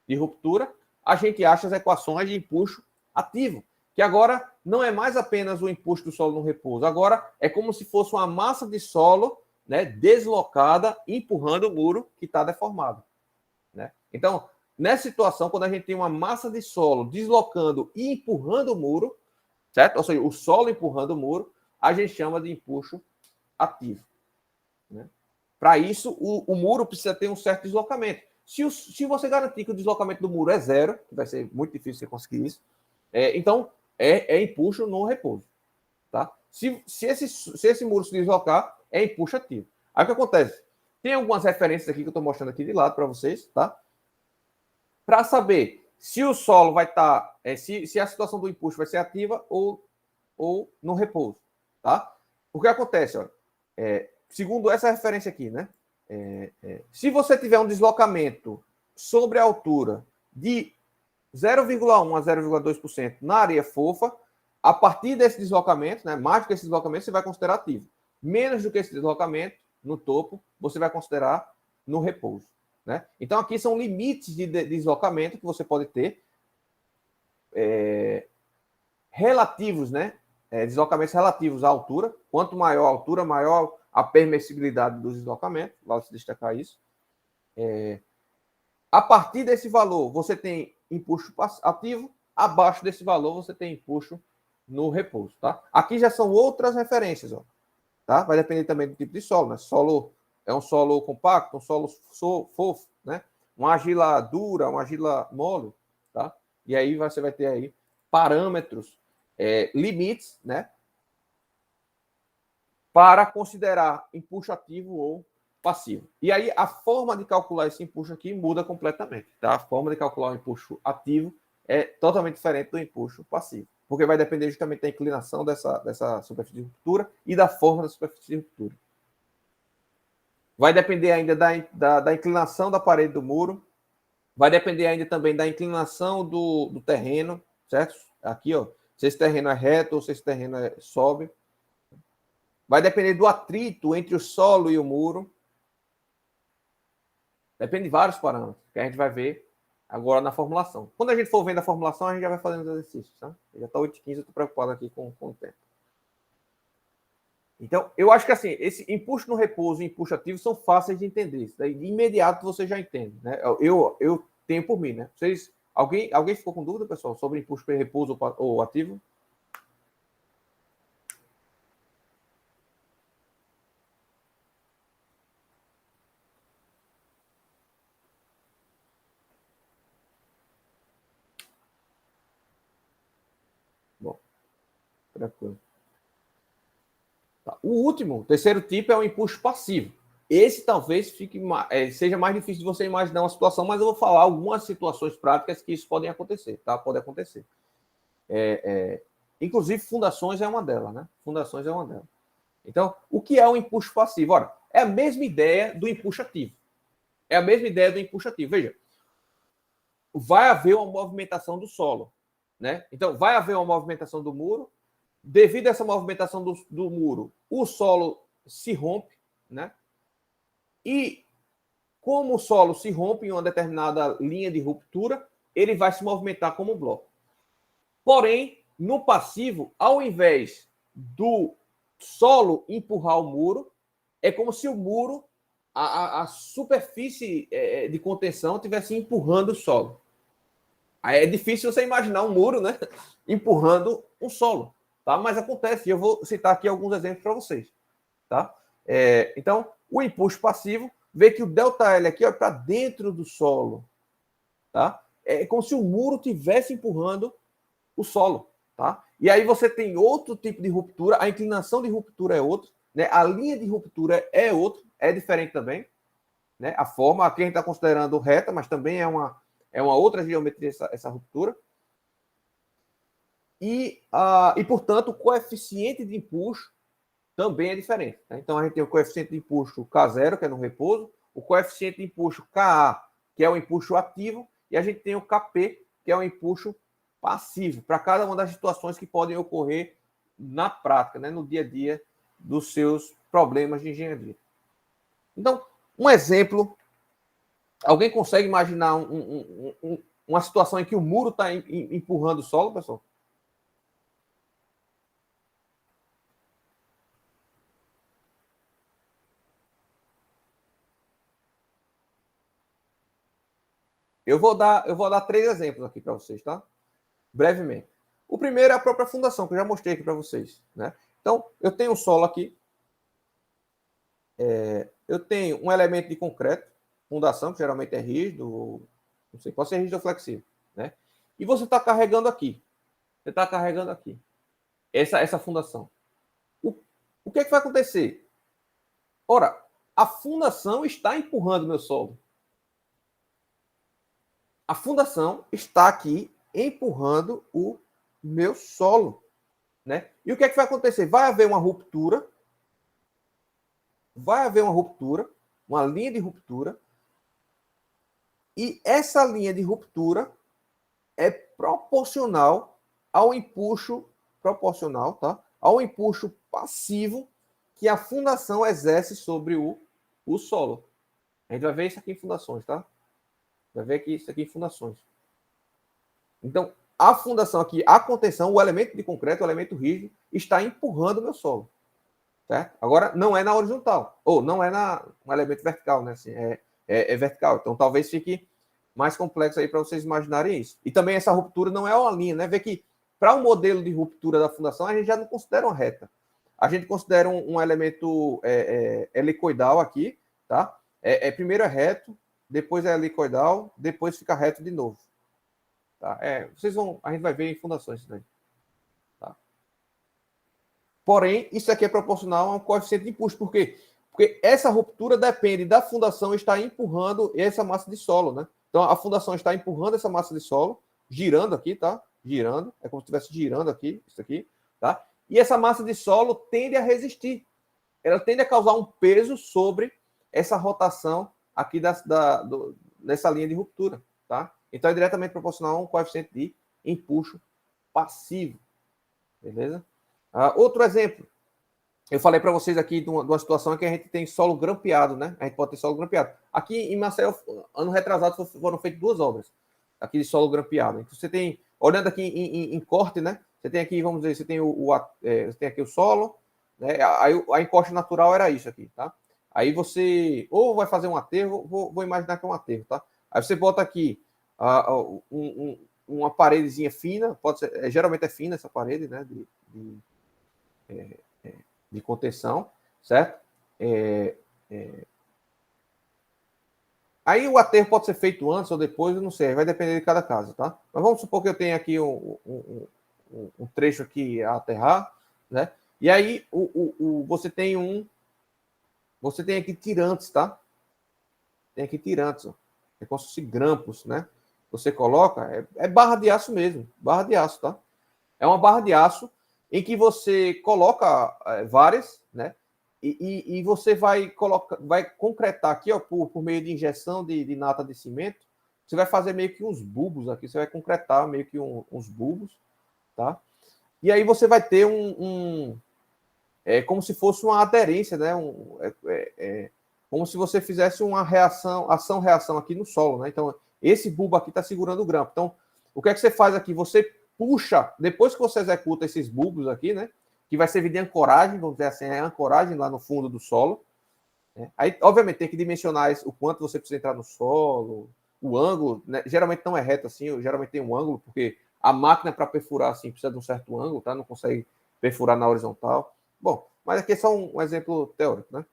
A: de ruptura, a gente acha as equações de empuxo ativo, que agora não é mais apenas o empuxo do solo no repouso, agora é como se fosse uma massa de solo, né, deslocada, empurrando o muro que está deformado. Né? Então, nessa situação, quando a gente tem uma massa de solo deslocando e empurrando o muro, certo? Ou seja, o solo empurrando o muro, a gente chama de empuxo ativo. Né? Para isso, o muro precisa ter um certo deslocamento. Se você garantir que o deslocamento do muro é zero, que vai ser muito difícil você conseguir isso, então é empuxo no repouso. Tá? Se esse muro se deslocar, é empuxo ativo. Aí o que acontece? Tem algumas referências aqui que eu estou mostrando aqui de lado para vocês, tá? Para saber se o solo vai estar, se a situação do empuxo vai ser ativa ou no repouso, tá? O que acontece, ó, segundo essa referência aqui, né? Se você tiver um deslocamento sobre a altura de 0,1 a 0,2% na areia fofa, a partir desse deslocamento, né, mais do que esse deslocamento, você vai considerar ativo. Menos do que esse deslocamento, no topo, você vai considerar no repouso. Né? Então, aqui são limites de deslocamento que você pode ter relativos, né? Deslocamentos relativos à altura. Quanto maior a altura, maior a permissibilidade do deslocamento. Vale se destacar isso. A partir desse valor, você tem empuxo ativo. Abaixo desse valor, você tem empuxo no repouso. Tá? Aqui já são outras referências. Ó, tá? Vai depender também do tipo de solo. Né? Solo é um solo compacto, um solo fofo, né? Uma argila dura, uma argila mole. Tá? E aí você vai ter aí parâmetros, limites, né? Para considerar empuxo ativo ou passivo. E aí a forma de calcular esse empuxo aqui muda completamente. Tá? A forma de calcular o empuxo ativo é totalmente diferente do empuxo passivo. Porque vai depender justamente da inclinação dessa superfície de ruptura e da forma da superfície de ruptura. Vai depender ainda da inclinação da parede do muro. Vai depender ainda também da inclinação do terreno, certo? Aqui, ó, se esse terreno é reto ou se esse terreno sobe. Vai depender do atrito entre o solo e o muro. Depende de vários parâmetros que a gente vai ver agora na formulação. Quando a gente for vendo a formulação, a gente já vai fazendo os exercícios. Tá? Já está 8h15, eu estou preocupado aqui com o tempo. Então, eu acho que assim, esse empuxo no repouso e empuxo ativo são fáceis de entender. Isso daí, de imediato você já entende. Né? Eu tenho por mim, né? Vocês, alguém ficou com dúvida, pessoal, sobre empuxo para repouso ou ativo? Bom, tranquilo. Tá. O último, o terceiro tipo, é o empuxo passivo. Esse talvez seja mais difícil de você imaginar uma situação, mas eu vou falar algumas situações práticas que isso pode acontecer, tá? Pode acontecer. Inclusive, fundações é uma delas, né? Fundações é uma delas. Então, o que é o empuxo passivo? Ora, é a mesma ideia do empuxo ativo. É a mesma ideia do empuxo ativo. Veja, vai haver uma movimentação do solo, né? Então, vai haver uma movimentação do muro. Devido a essa movimentação do muro, o solo se rompe, né? E como o solo se rompe em uma determinada linha de ruptura, ele vai se movimentar como um bloco. Porém, no passivo, ao invés do solo empurrar o muro, é como se o muro, a superfície de contenção, estivesse empurrando o solo. Aí é difícil você imaginar um muro, né, empurrando um solo, tá? Mas acontece, e eu vou citar aqui alguns exemplos para vocês, tá? Então, o empuxo passivo, vê que o ΔL aqui é para dentro do solo, tá? É como se o muro estivesse empurrando o solo, tá? E aí você tem outro tipo de ruptura, a inclinação de ruptura é outra, né? A linha de ruptura é outra, é diferente também, né? A forma, aqui a gente está considerando reta, mas também é uma outra geometria essa ruptura. E, portanto, o coeficiente de empuxo também é diferente. Né? Então, a gente tem o coeficiente de empuxo K0, que é no repouso, o coeficiente de empuxo Ka, que é o empuxo ativo, e a gente tem o Kp, que é o empuxo passivo, para cada uma das situações que podem ocorrer na prática, né? No dia a dia dos seus problemas de engenharia. Então, um exemplo, alguém consegue imaginar uma situação em que o muro está empurrando o solo, pessoal? Eu vou dar 3 exemplos aqui para vocês, tá? Brevemente. O primeiro é a própria fundação, que eu já mostrei aqui para vocês, né? Então, eu tenho o solo aqui. Eu tenho um elemento de concreto, fundação, que geralmente é rígido, não sei, pode ser rígido ou flexível, né? E você está carregando aqui. Você está carregando aqui. Essa fundação. O que é que vai acontecer? Ora, a fundação está empurrando meu solo. A fundação está aqui empurrando o meu solo, né? E o que é que vai acontecer? Vai haver uma ruptura, uma linha de ruptura, e essa linha de ruptura é proporcional ao empuxo tá? Ao empuxo passivo que a fundação exerce sobre o solo. A gente vai ver isso aqui em fundações, tá? Vai ver aqui isso aqui em fundações. Então, a fundação aqui, a contenção, o elemento de concreto, o elemento rígido, está empurrando o meu solo. Certo? Agora, não é na horizontal, ou não é um elemento vertical, né? Assim, é vertical. Então, talvez fique mais complexo aí para vocês imaginarem isso. E também essa ruptura não é uma linha, né? Vê que para um modelo de ruptura da fundação, a gente já não considera uma reta. A gente considera um elemento helicoidal aqui, tá? Primeiro é reto, depois é helicoidal, depois fica reto de novo. Tá? A gente vai ver em fundações isso daí. Tá? Porém, isso aqui é proporcional a um coeficiente de empuxo. Por quê? Porque essa ruptura depende da fundação estar empurrando essa massa de solo, né? Então, a fundação está empurrando essa massa de solo, girando aqui, tá? Girando, é como se estivesse girando aqui, isso aqui, tá? E essa massa de solo tende a resistir. Ela tende a causar um peso sobre essa rotação aqui nessa linha de ruptura, tá? Então, é diretamente proporcional a um coeficiente de empuxo passivo. Beleza? Outro exemplo. Eu falei para vocês aqui de uma situação em que a gente tem solo grampeado, né? A gente pode ter solo grampeado. Aqui em Maceió, ano retrasado, foram feitas 2 obras aqui de solo grampeado. Então, você tem, olhando aqui em corte, né? Você tem aqui, vamos dizer, você tem, você tem aqui o solo, né? Aí a encosta natural era isso aqui, tá? Aí você ou vai fazer um aterro, vou imaginar que é um aterro, tá? Aí você bota aqui uma paredezinha fina, pode ser, geralmente é fina essa parede, né? De contenção, certo? Aí o aterro pode ser feito antes ou depois, eu não sei, vai depender de cada caso, tá? Mas vamos supor que eu tenha aqui um trecho aqui a aterrar, né? E aí você tem aqui tirantes, tá? Tem aqui tirantes, ó. É como se fosse grampos, né? Você coloca, é barra de aço mesmo, barra de aço, tá? É uma barra de aço em que você coloca várias, né? E você vai concretar aqui, ó, por meio de injeção de nata de cimento, você vai fazer meio que uns bulbos aqui, você vai concretar meio que uns bulbos, tá? E aí você vai ter como se fosse uma aderência, né? Como se você fizesse uma ação-reação aqui no solo, né? Então, esse bulbo aqui está segurando o grampo. Então, o que é que você faz aqui? Você puxa, depois que você executa esses bulbos aqui, né? Que vai servir de ancoragem, vamos dizer assim, é ancoragem lá no fundo do solo. Né? Aí, obviamente, tem que dimensionar o quanto você precisa entrar no solo, o ângulo, né? Geralmente não é reto assim, geralmente tem um ângulo, porque a máquina para perfurar assim precisa de um certo ângulo, tá? Não consegue perfurar na horizontal. Bom, mas aqui é só um exemplo teórico, né?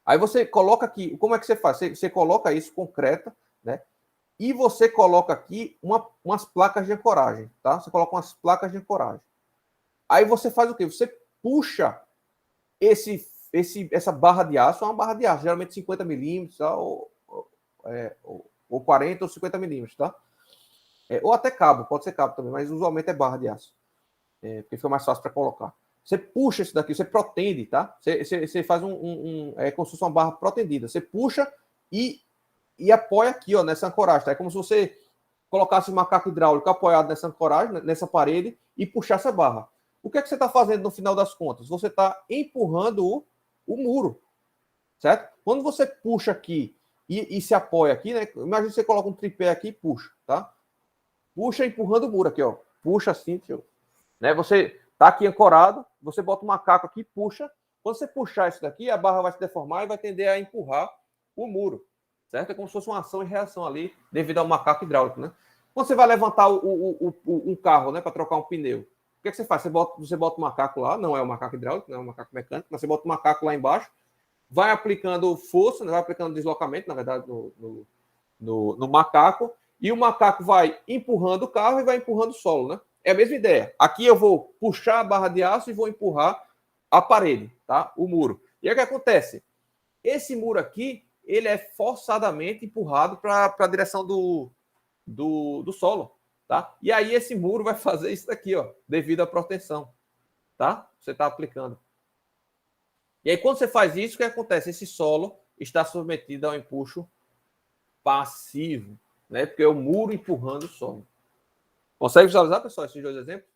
A: Aí você coloca aqui, como é que você faz? Você coloca isso concreta, né? E você coloca aqui umas placas de ancoragem, tá? Você coloca umas placas de ancoragem. Aí você faz o quê? Você puxa essa barra de aço, é uma barra de aço, geralmente 50 milímetros, tá? ou 40 ou 50 milímetros, tá? Ou até cabo, pode ser cabo também, mas usualmente é barra de aço, porque fica mais fácil para colocar. Você puxa isso daqui, você protende, tá? Você faz como se fosse uma barra protendida. Você puxa e apoia aqui, ó, nessa ancoragem, tá? É como se você colocasse um macaco hidráulico apoiado nessa ancoragem, nessa parede, e puxasse a barra. O que é que você está fazendo no final das contas? Você está empurrando o muro, certo? Quando você puxa aqui e se apoia aqui, né? Imagina que você coloca um tripé aqui e puxa, tá? Puxa empurrando o muro aqui, ó. Puxa assim, né? Você tá aqui ancorado, você bota o macaco aqui e puxa. Quando você puxar isso daqui, a barra vai se deformar e vai tender a empurrar o muro, certo? É como se fosse uma ação e reação ali, devido ao macaco hidráulico, né? Quando você vai levantar um carro, né, para trocar um pneu, o que é que você faz? Você bota o macaco lá, não é o macaco hidráulico, não é o macaco mecânico, mas você bota o macaco lá embaixo, vai aplicando força, né, vai aplicando deslocamento, na verdade, no macaco, e o macaco vai empurrando o carro e vai empurrando o solo, né? É a mesma ideia. Aqui eu vou puxar a barra de aço e vou empurrar a parede, tá? O muro. E aí o que acontece? esse muro aqui, ele é forçadamente empurrado para a direção do solo, tá? E aí esse muro vai fazer isso daqui, ó, devido à proteção, tá? Você está aplicando. E aí quando você faz isso, o que acontece? Esse solo está submetido ao empuxo passivo, né? Porque é o muro empurrando o solo. Consegue visualizar, pessoal, esses dois exemplos?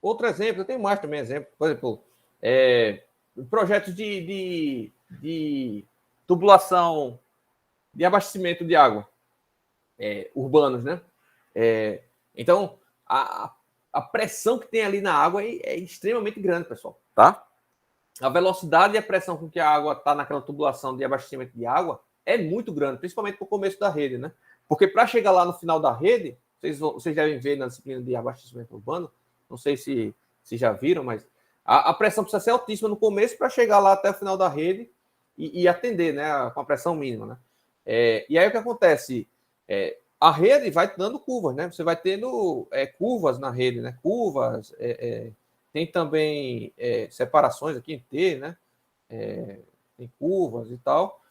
A: Outro exemplo, eu tenho mais também exemplo. Por exemplo, projetos de tubulação de abastecimento de água urbanos, né? Então, a pressão que tem ali na água é extremamente grande, pessoal, tá? A velocidade e a pressão com que a água está naquela tubulação de abastecimento de água é muito grande, principalmente no começo da rede, né? Porque para chegar lá no final da rede, vocês devem ver na disciplina de abastecimento urbano, não sei se já viram, mas a pressão precisa ser altíssima no começo para chegar lá até o final da rede e atender, né, com a pressão mínima, né? E aí o que acontece? A rede vai dando curvas, né? Você vai tendo curvas na rede, né? Curvas, tem também separações aqui em T, né? Tem curvas e tal.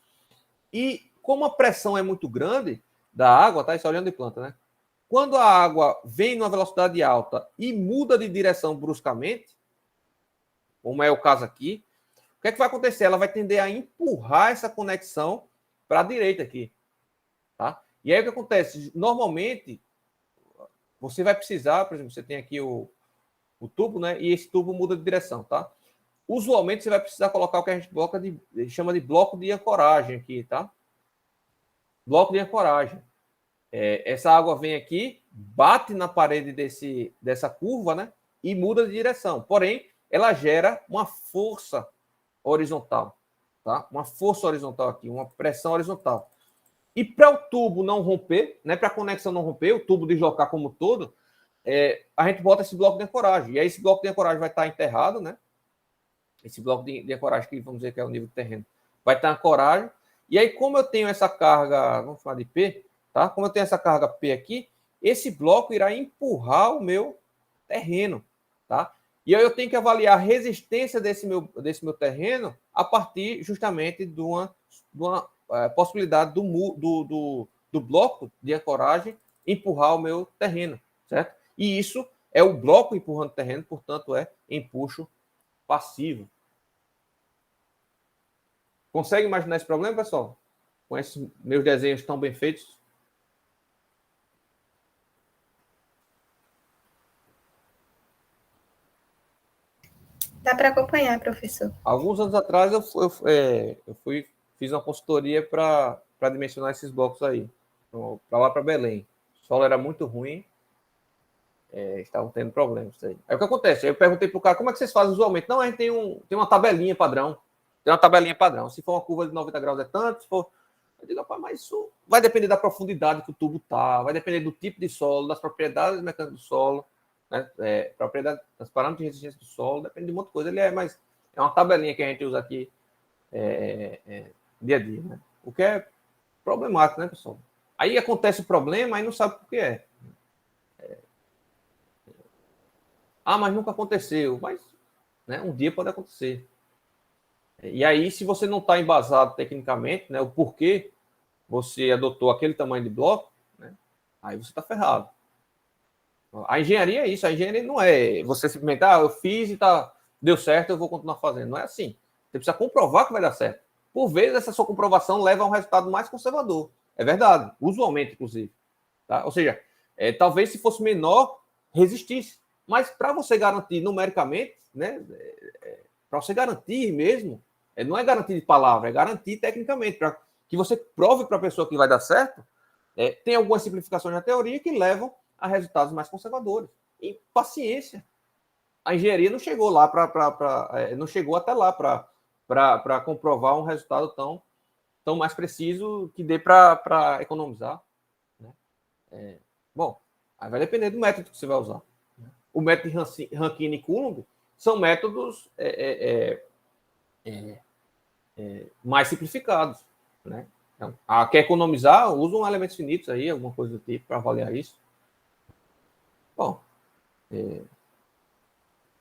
A: E como a pressão é muito grande da água, tá? Isso olhando de planta, né? Quando a água vem numa velocidade alta e muda de direção bruscamente, como é o caso aqui, o que é que vai acontecer? Ela vai tender a empurrar essa conexão para a direita aqui, tá? E aí o que acontece? Normalmente, você vai precisar, por exemplo, você tem aqui o tubo, né? E esse tubo muda de direção, tá? Usualmente, você vai precisar colocar o que a gente chama de bloco de ancoragem aqui, tá? Bloco de ancoragem. Essa água vem aqui, bate na parede dessa curva, né? E muda de direção. Porém, ela gera uma força horizontal, tá? Uma força horizontal aqui, uma pressão horizontal. E para o tubo não romper, né? Para a conexão não romper, o tubo deslocar como um todo, a gente bota esse bloco de ancoragem. E aí esse bloco de ancoragem vai estar enterrado, né? Esse bloco de ancoragem que vamos dizer que é o nível do terreno, vai estar ancoragem. E aí, como eu tenho essa carga, vamos falar de P, tá? Como eu tenho essa carga P aqui, esse bloco irá empurrar o meu terreno, tá? E aí eu tenho que avaliar a resistência desse meu terreno a partir justamente de uma possibilidade do bloco de ancoragem empurrar o meu terreno, certo? E isso é o bloco empurrando o terreno, portanto, é empuxo passivo. Consegue imaginar esse problema, pessoal? Com esses meus desenhos tão bem feitos?
B: Dá para acompanhar, professor.
A: Alguns anos atrás eu fiz uma consultoria para dimensionar esses blocos aí, para lá para Belém. O solo era muito ruim, estavam tendo problemas aí. Aí o que acontece? Aí eu perguntei para o cara, como é que vocês fazem usualmente? Não, a gente tem uma tabelinha padrão. Tem uma tabelinha padrão. Se for uma curva de 90 graus é tanto, se for... Eu digo, mas isso vai depender da profundidade que o tubo tá, vai depender do tipo de solo, das propriedades mecânicas do solo, né? Das parâmetros de resistência do solo, depende de um monte de coisa. Mas é uma tabelinha que a gente usa aqui dia a dia, né? O que é problemático, né, pessoal? Aí acontece o problema, aí não sabe por que é. Mas nunca aconteceu. Mas, né, um dia pode acontecer. E aí, se você não está embasado tecnicamente, né, o porquê você adotou aquele tamanho de bloco, né, aí você está ferrado. A engenharia é isso. A engenharia não é você simplesmente, eu fiz e deu certo, eu vou continuar fazendo. Não é assim. Você precisa comprovar que vai dar certo. Por vezes, essa sua comprovação leva a um resultado mais conservador. É verdade. Usualmente, inclusive. Tá? Ou seja, talvez se fosse menor, resistisse. Mas para você garantir numericamente, né, para você garantir mesmo, não é garantir de palavra, é garantir tecnicamente, para que você prove para a pessoa que vai dar certo. Tem algumas simplificações na teoria que levam a resultados mais conservadores. E paciência. A engenharia não chegou lá não chegou até lá para comprovar um resultado tão mais preciso que dê para economizar. Né? Bom, aí vai depender do método que você vai usar. O método de Rankine e Coulomb são métodos mais simplificados. né? Então, quer economizar, usa um elementos finitos aí, alguma coisa do tipo, para avaliar isso. Bom,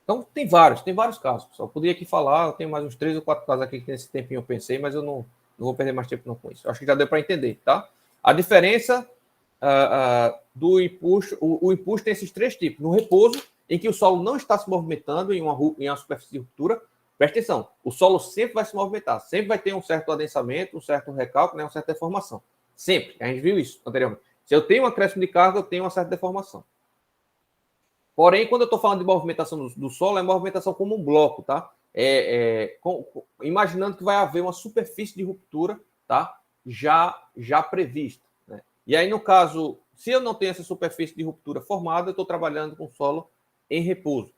A: então tem vários casos, pessoal. Eu podia aqui falar, eu tenho mais uns 3 ou 4 casos aqui que nesse tempinho eu pensei, mas eu não vou perder mais tempo não com isso. Eu acho que já deu para entender, tá? A diferença do empuxo, o empuxo tem esses 3 tipos. No repouso, em que o solo não está se movimentando em uma superfície de ruptura, presta atenção, o solo sempre vai se movimentar, sempre vai ter um certo adensamento, um certo recalque, né, uma certa deformação. Sempre. A gente viu isso anteriormente. Se eu tenho um acréscimo de carga, eu tenho uma certa deformação. Porém, quando eu estou falando de movimentação do solo, é movimentação como um bloco, tá? Imaginando que vai haver uma superfície de ruptura, tá? Já prevista. Né? E aí, no caso, se eu não tenho essa superfície de ruptura formada, eu estou trabalhando com solo em repouso.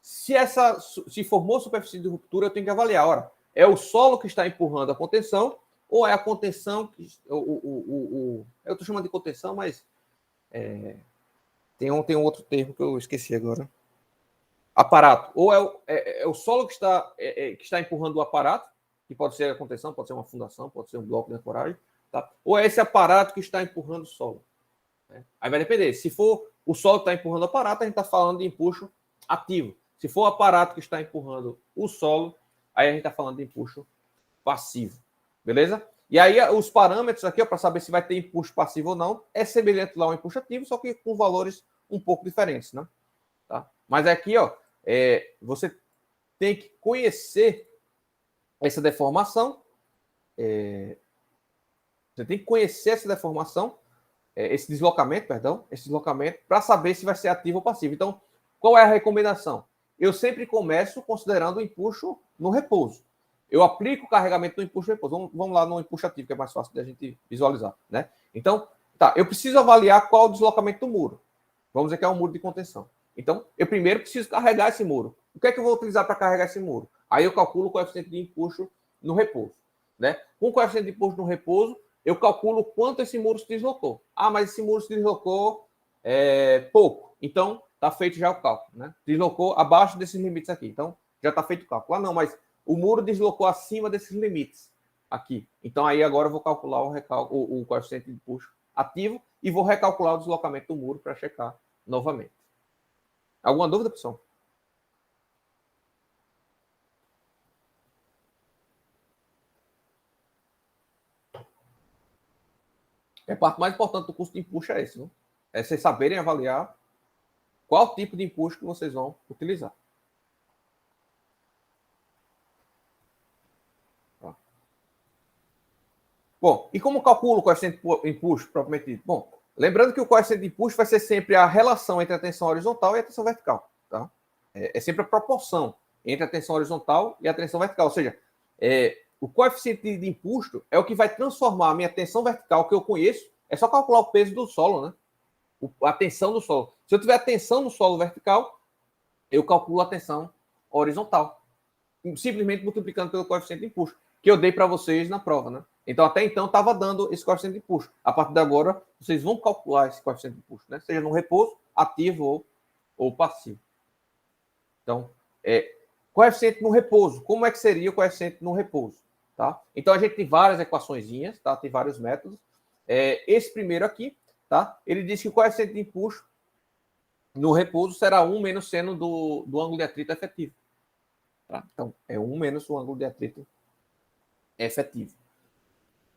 A: Se formou superfície de ruptura, eu tenho que avaliar. Ora, é o solo que está empurrando a contenção ou é a contenção que... eu estou chamando de contenção, mas... Tem um outro termo que eu esqueci agora. Aparato. Ou é o solo que está empurrando o aparato, que pode ser a contenção, pode ser uma fundação, pode ser um bloco de ancoragem, tá? Ou é esse aparato que está empurrando o solo. Né? Aí vai depender. Se for o solo que está empurrando o aparato, a gente está falando de empuxo ativo. Se for o aparato que está empurrando o solo, aí a gente está falando de empuxo passivo. Beleza? E aí, os parâmetros aqui, para saber se vai ter empuxo passivo ou não, é semelhante lá ao empuxo ativo, só que com valores um pouco diferentes, né? Tá? Mas aqui, ó, você tem que conhecer essa deformação. Você tem que conhecer essa deformação, esse deslocamento, para saber se vai ser ativo ou passivo. Então, qual é a recomendação? Eu sempre começo considerando o empuxo no repouso. Eu aplico o carregamento do empuxo no repouso. Vamos lá no empuxo ativo, que é mais fácil da gente visualizar, né? Então, eu preciso avaliar qual é o deslocamento do muro. Vamos dizer que é um muro de contenção. Então, eu primeiro preciso carregar esse muro. O que é que eu vou utilizar para carregar esse muro? Aí eu calculo o coeficiente de empuxo no repouso. Né? Com o coeficiente de empuxo no repouso, eu calculo quanto esse muro se deslocou. Mas esse muro se deslocou pouco. Então, está feito já o cálculo. Né? Deslocou abaixo desses limites aqui. Então, já está feito o cálculo. Não, mas o muro deslocou acima desses limites aqui. Então, aí agora eu vou calcular o coeficiente de empuxo ativo e vou recalcular o deslocamento do muro para checar novamente. Alguma dúvida, pessoal? A parte mais importante do curso de empuxo é esse, não? É vocês saberem avaliar qual tipo de empuxo que vocês vão utilizar. Tá. Bom, e como calculo o coeficiente de empuxo propriamente dito? Bom, lembrando que o coeficiente de empuxo vai ser sempre a relação entre a tensão horizontal e a tensão vertical. Tá? É sempre a proporção entre a tensão horizontal e a tensão vertical. Ou seja, o coeficiente de empuxo é o que vai transformar a minha tensão vertical, que eu conheço, é só calcular o peso do solo, né? A tensão do solo. Se eu tiver a tensão no solo vertical, eu calculo a tensão horizontal. Simplesmente multiplicando pelo coeficiente de empuxo, que eu dei para vocês na prova, né? Então, até então, estava dando esse coeficiente de empuxo. A partir de agora, vocês vão calcular esse coeficiente de empuxo, né? Seja no repouso, ativo ou passivo. Então, coeficiente no repouso. Como é que seria o coeficiente no repouso? Tá? Então, a gente tem várias equaçõezinhas, tá? Tem vários métodos. Esse primeiro aqui, tá? Ele diz que o coeficiente de empuxo no repouso será 1 menos seno do ângulo de atrito efetivo. Tá? Então, é 1 menos o ângulo de atrito efetivo.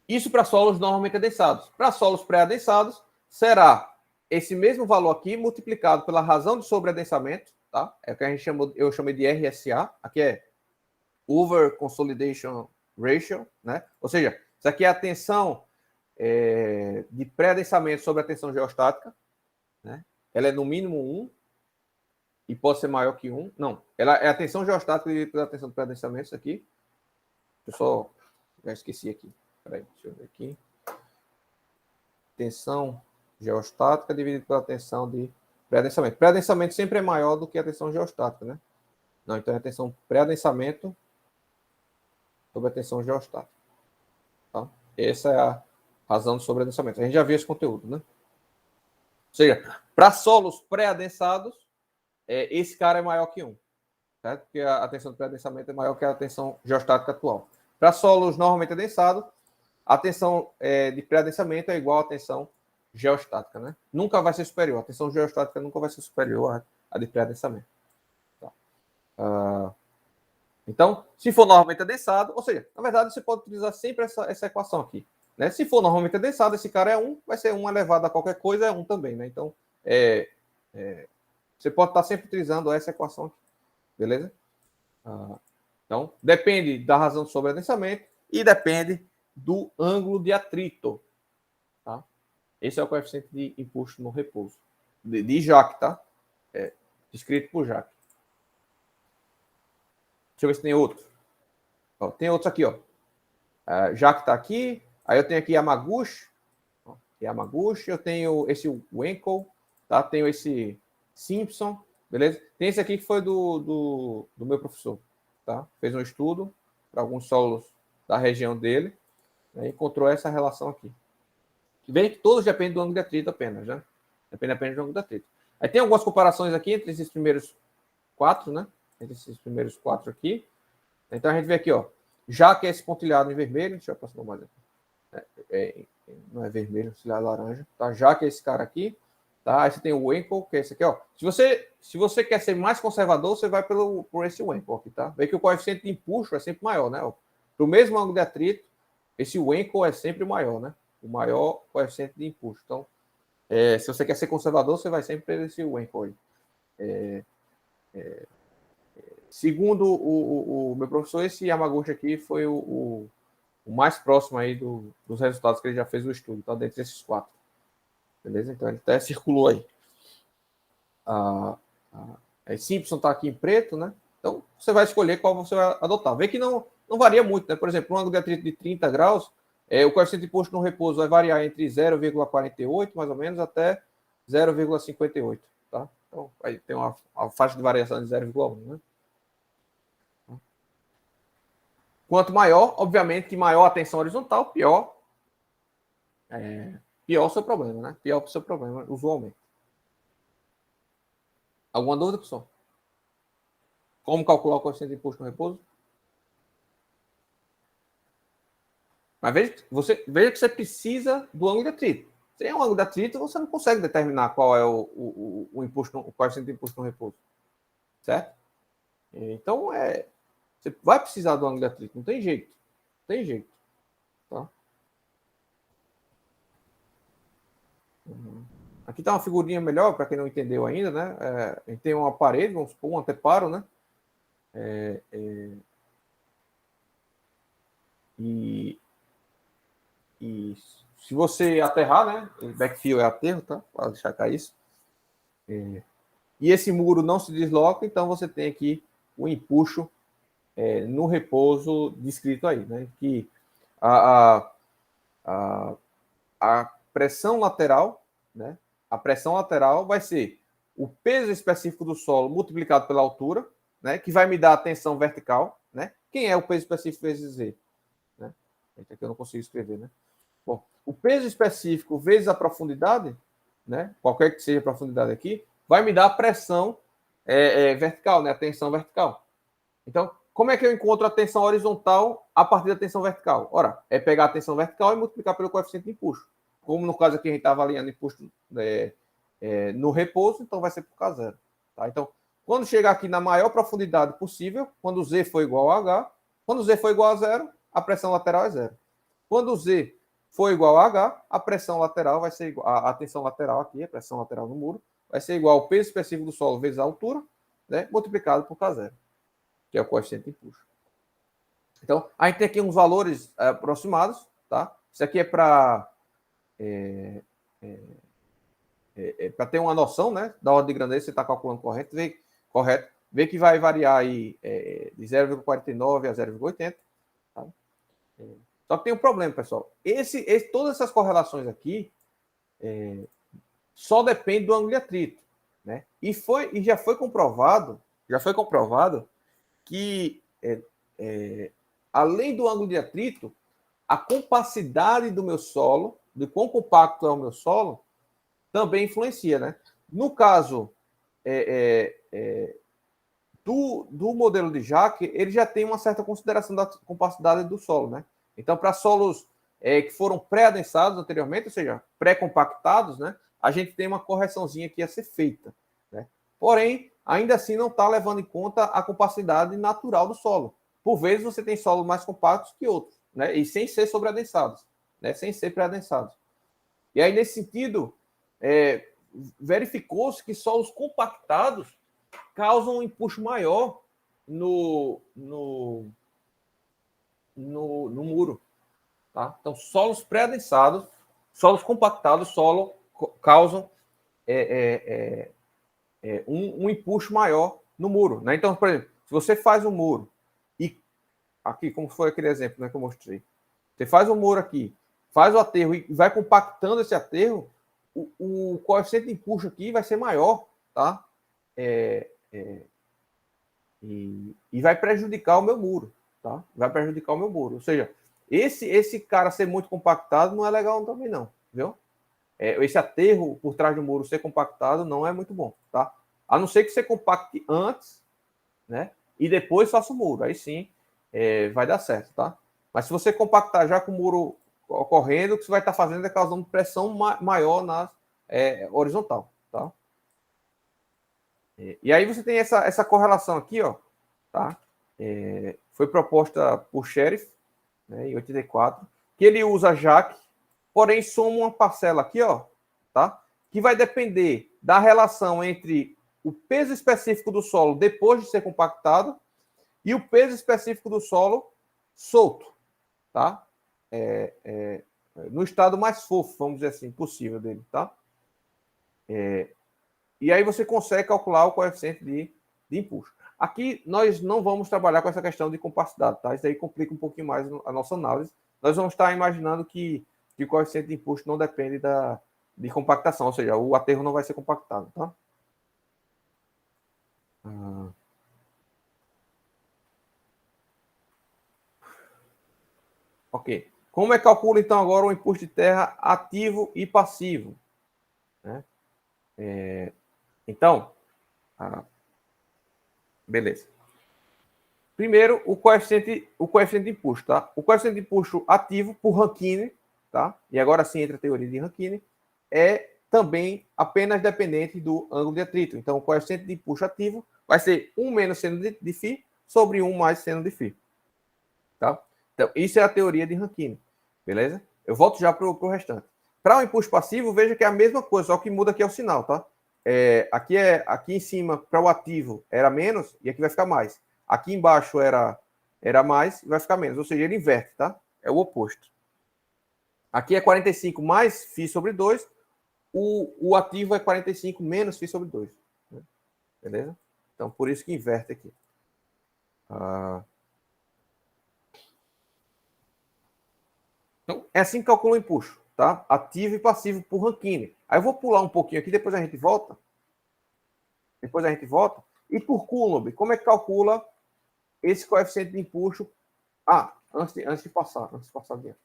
A: Isso para solos normalmente adensados. Para solos pré-adensados, será esse mesmo valor aqui multiplicado pela razão de sobreadensamento, tá? É o que a gente eu chamei de RSA, aqui é Over Consolidation Ratio, né? Ou seja, isso aqui é a tensão de pré-adensamento sobre a tensão geostática, né? Ela é no mínimo 1 e pode ser maior que 1. Não, ela é a tensão geostática dividida pela tensão de pré-adensamento, isso aqui. Eu só já esqueci aqui. Peraí, deixa eu ver aqui. Tensão geostática dividida pela tensão de pré-adensamento. Pré-adensamento sempre é maior do que a tensão geostática, né? Não, então é a tensão pré-adensamento sobre a tensão geostática. Tá? Essa é a razão do sobreadensamento. A gente já viu esse conteúdo, né? Ou seja, para solos pré-adensados, esse cara é maior que 1. Certo? Porque a tensão de pré-adensamento é maior que a tensão geostática atual. Para solos normalmente adensados, a tensão de pré-adensamento é igual à tensão geostática, né? Nunca vai ser superior. A tensão geostática nunca vai ser superior à de pré-adensamento. Tá? Então, se for normalmente adensado, ou seja, na verdade, você pode utilizar sempre essa equação aqui. Né? Se for normalmente adensado, esse cara é 1, vai ser 1 elevado a qualquer coisa, é 1 também. Né? Então, você pode estar sempre utilizando essa equação aqui. Beleza? Então, depende da razão do sobreadensamento e depende do ângulo de atrito. Tá? Esse é o coeficiente de impulso no repouso. De Jacques, tá? Descrito por Jacques. Deixa eu ver se tem outro. Ó, tem outros aqui, ó. Jacques está aqui. Aí eu tenho aqui Yamaguchi. Yamaguchi. Eu tenho esse Wenkel. Tá? Tenho esse Simpson. Beleza? Tem esse aqui que foi do meu professor. Tá? Fez um estudo para alguns solos da região dele. Né? Encontrou essa relação aqui. Vê que todos dependem do ângulo de atrito apenas. Né? Depende apenas do ângulo de atrito. Aí tem algumas comparações aqui entre esses primeiros 4, né? Entre esses primeiros 4 aqui. Então a gente vê aqui, ó. Já que é esse pontilhado em vermelho, deixa eu aproximar mais aqui. Não é vermelho, se é laranja. Tá? Já que é esse cara aqui. Tá? Aí você tem o Wenkel, que é esse aqui, ó. Se você quer ser mais conservador, você vai por esse Wenkel aqui, tá? Vê que o coeficiente de empuxo é sempre maior, né? Para o mesmo ângulo de atrito, esse Wenkel é sempre maior, né? O maior coeficiente de empuxo. Então, se você quer ser conservador, você vai sempre por esse Wenkel aí. Segundo o meu professor, esse Yamaguchi aqui foi o mais próximo aí dos resultados que ele já fez o estudo, tá? Dentre esses 4. Beleza? Então ele até circulou aí. Simpson está aqui em preto, né? Então você vai escolher qual você vai adotar. Vê que não varia muito, né? Por exemplo, um ângulo de atrito de 30 graus, o coeficiente de imposto no repouso vai variar entre 0,48 mais ou menos até 0,58, tá? Então aí tem uma faixa de variação de 0,1, né? Quanto maior, obviamente, que maior a tensão horizontal, pior o seu problema, né? Pior o seu problema, usualmente. Alguma dúvida, pessoal? Como calcular o coeficiente de imposto no repouso? Mas veja que você precisa do ângulo de atrito. Sem um ângulo de atrito, você não consegue determinar qual é o coeficiente de imposto no repouso. Certo? Então, você vai precisar do ângulo de atrito. Não tem jeito. Não tem jeito. Tá? Aqui está uma figurinha melhor, para quem não entendeu ainda, né? A gente tem uma parede, vamos supor, um anteparo, né? E se você aterrar, né? Backfill é aterro, tá? Pode deixar cair isso. E esse muro não se desloca, então você tem aqui o empuxo no repouso descrito aí, né? Que a pressão lateral, né? A pressão lateral vai ser o peso específico do solo multiplicado pela altura, né? Que vai me dar a tensão vertical, né? Quem é o peso específico vezes Z? Né? Aqui eu não consigo escrever, né? Bom, o peso específico vezes a profundidade, né? Qualquer que seja a profundidade aqui, vai me dar a pressão vertical, né? A tensão vertical. Então, como é que eu encontro a tensão horizontal a partir da tensão vertical? Ora, é pegar a tensão vertical e multiplicar pelo coeficiente de empuxo. Como no caso aqui a gente está avaliando empuxo no repouso, então vai ser por K0. Tá? Então, quando chegar aqui na maior profundidade possível, quando Z for igual a H, quando Z for igual a 0, a pressão lateral é 0. Quando Z for igual a H, a pressão lateral vai ser igual, a tensão lateral aqui, a pressão lateral no muro, vai ser igual ao peso específico do solo vezes a altura, né, multiplicado por K0, que é o coeficiente de empuxo. Então, a gente tem aqui uns valores aproximados, tá? Isso aqui é para para ter uma noção, né, da ordem de grandeza, você está calculando correto, vê que vai variar aí de 0,49 a 0,80. Tá? Só que tem um problema, pessoal. Todas essas correlações aqui só dependem do ângulo de atrito. Né? E já foi comprovado que, além do ângulo de atrito, a compacidade do meu solo, de quão compacto é o meu solo, também influencia, né? No caso do modelo de Jacques, ele já tem uma certa consideração da compacidade do solo, né? Então, para solos que foram pré-adensados anteriormente, ou seja, pré-compactados, né, a gente tem uma correçãozinha aqui a ser feita. Né? Porém, ainda assim não está levando em conta a compacidade natural do solo. Por vezes você tem solos mais compactos que outros, né, e sem ser sobreadensados, né, sem ser pré-adensados. E aí, nesse sentido, verificou-se que solos compactados causam um empuxo maior no muro. Tá? Então, solos pré-adensados, solos compactados, causam um empuxo maior no muro. Né? Então, por exemplo, se você faz um muro, e aqui, como foi aquele exemplo, né, que eu mostrei, você faz um muro aqui, faz o aterro e vai compactando esse aterro, o coeficiente de empuxo aqui vai ser maior, tá? E vai prejudicar o meu muro, tá? Vai prejudicar o meu muro. Ou seja, esse cara ser muito compactado não é legal também não, viu? Esse aterro por trás do muro ser compactado não é muito bom, tá? A não ser que você compacte antes, né? E depois faça o muro. Aí sim, vai dar certo, tá? Mas se você compactar já com o muro ocorrendo, o que você vai estar fazendo é causando pressão maior na horizontal, tá? E aí você tem essa correlação aqui, ó, tá? Foi proposta por Sheriff, né, em 84, que ele usa JAC, porém soma uma parcela aqui, ó, tá? Que vai depender da relação entre o peso específico do solo depois de ser compactado e o peso específico do solo solto, tá? No estado mais fofo, vamos dizer assim, possível dele, tá? E aí você consegue calcular o coeficiente de empuxo. Aqui nós não vamos trabalhar com essa questão de compacidade, tá? Isso aí complica um pouquinho mais a nossa análise. Nós vamos estar imaginando que o coeficiente de empuxo não depende de compactação, ou seja, o aterro não vai ser compactado, tá? Ok. Como é que calcula, então, agora o empuxo de terra ativo e passivo? Né? Então, beleza. Primeiro, o coeficiente de empuxo, tá? O coeficiente de empuxo ativo por Rankine, tá? E agora sim entra a teoria de Rankine, é também apenas dependente do ângulo de atrito. Então, o coeficiente de empuxo ativo vai ser 1 menos seno de φ sobre 1 mais seno de φ. Tá? Então, isso é a teoria de Rankine, beleza? Eu volto já para o restante. Para o empuxo passivo, veja que é a mesma coisa, só que muda aqui é o sinal, tá? Aqui em cima, para o ativo, era menos, e aqui vai ficar mais. Aqui embaixo era mais, e vai ficar menos. Ou seja, ele inverte, tá? É o oposto. Aqui é 45 mais φ sobre 2, o ativo é 45 menos φ sobre 2. Né? Beleza? Então, por isso que inverte aqui. Então, é assim que calcula o empuxo, tá? Ativo e passivo por Rankine. Aí eu vou pular um pouquinho aqui, depois a gente volta. E por Coulomb, como é que calcula esse coeficiente de empuxo? Antes de passar adiante.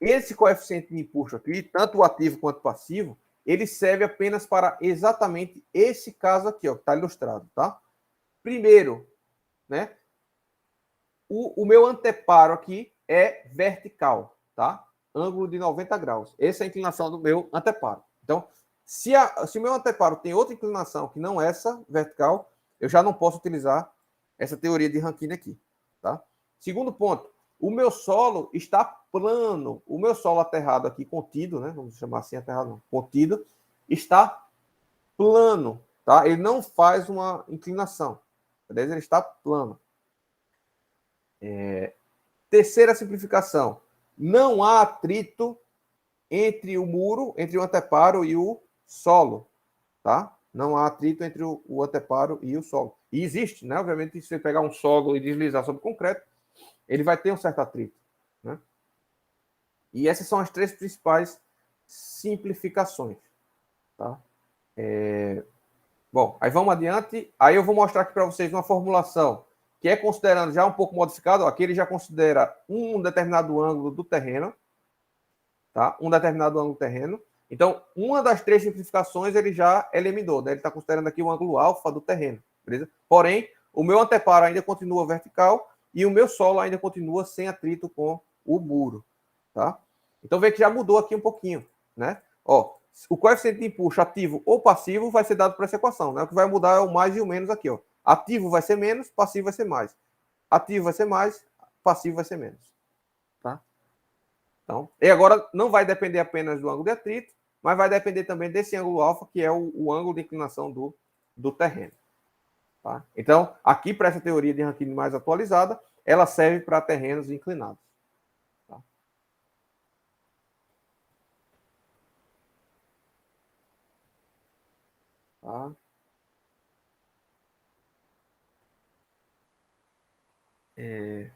A: Esse coeficiente de empuxo aqui, tanto o ativo quanto o passivo, ele serve apenas para exatamente esse caso aqui, ó, que está ilustrado, tá? Primeiro, né? O meu anteparo aqui é vertical, tá? Ângulo de 90 graus. Essa é a inclinação do meu anteparo. Então, se o meu anteparo tem outra inclinação que não essa, vertical, eu já não posso utilizar essa teoria de Rankine aqui, tá? Segundo ponto, o meu solo está plano. O meu solo aterrado aqui, contido, né? Vamos chamar assim, aterrado não, contido, está plano, tá? Ele não faz uma inclinação, beleza? Ele está plano. Terceira simplificação. Não há atrito entre o muro, entre o anteparo e o solo, tá? Não há atrito entre o anteparo e o solo. E existe, né? Obviamente, se você pegar um solo e deslizar sobre o concreto, ele vai ter um certo atrito, né? E essas são as três principais simplificações, tá? Bom, aí vamos adiante. Aí eu vou mostrar aqui para vocês uma formulação que é considerando já um pouco modificado. Aqui ele já considera um determinado ângulo do terreno, tá? Um determinado ângulo do terreno. Então, uma das três simplificações ele já eliminou, né? Ele está considerando aqui o ângulo alfa do terreno, beleza? Porém, o meu anteparo ainda continua vertical e o meu solo ainda continua sem atrito com o muro, tá? Então, vê que já mudou aqui um pouquinho, né? Ó, o coeficiente de empuxo ativo ou passivo vai ser dado por essa equação, né? O que vai mudar é o mais e o menos aqui, ó. Ativo vai ser menos, passivo vai ser mais. Ativo vai ser mais, passivo vai ser menos, tá? Então, e agora não vai depender apenas do ângulo de atrito, mas vai depender também desse ângulo alfa, que é o ângulo de inclinação do terreno. Tá? Então, aqui para essa teoria de Rankine mais atualizada, ela serve para terrenos inclinados. Tá? Tá? E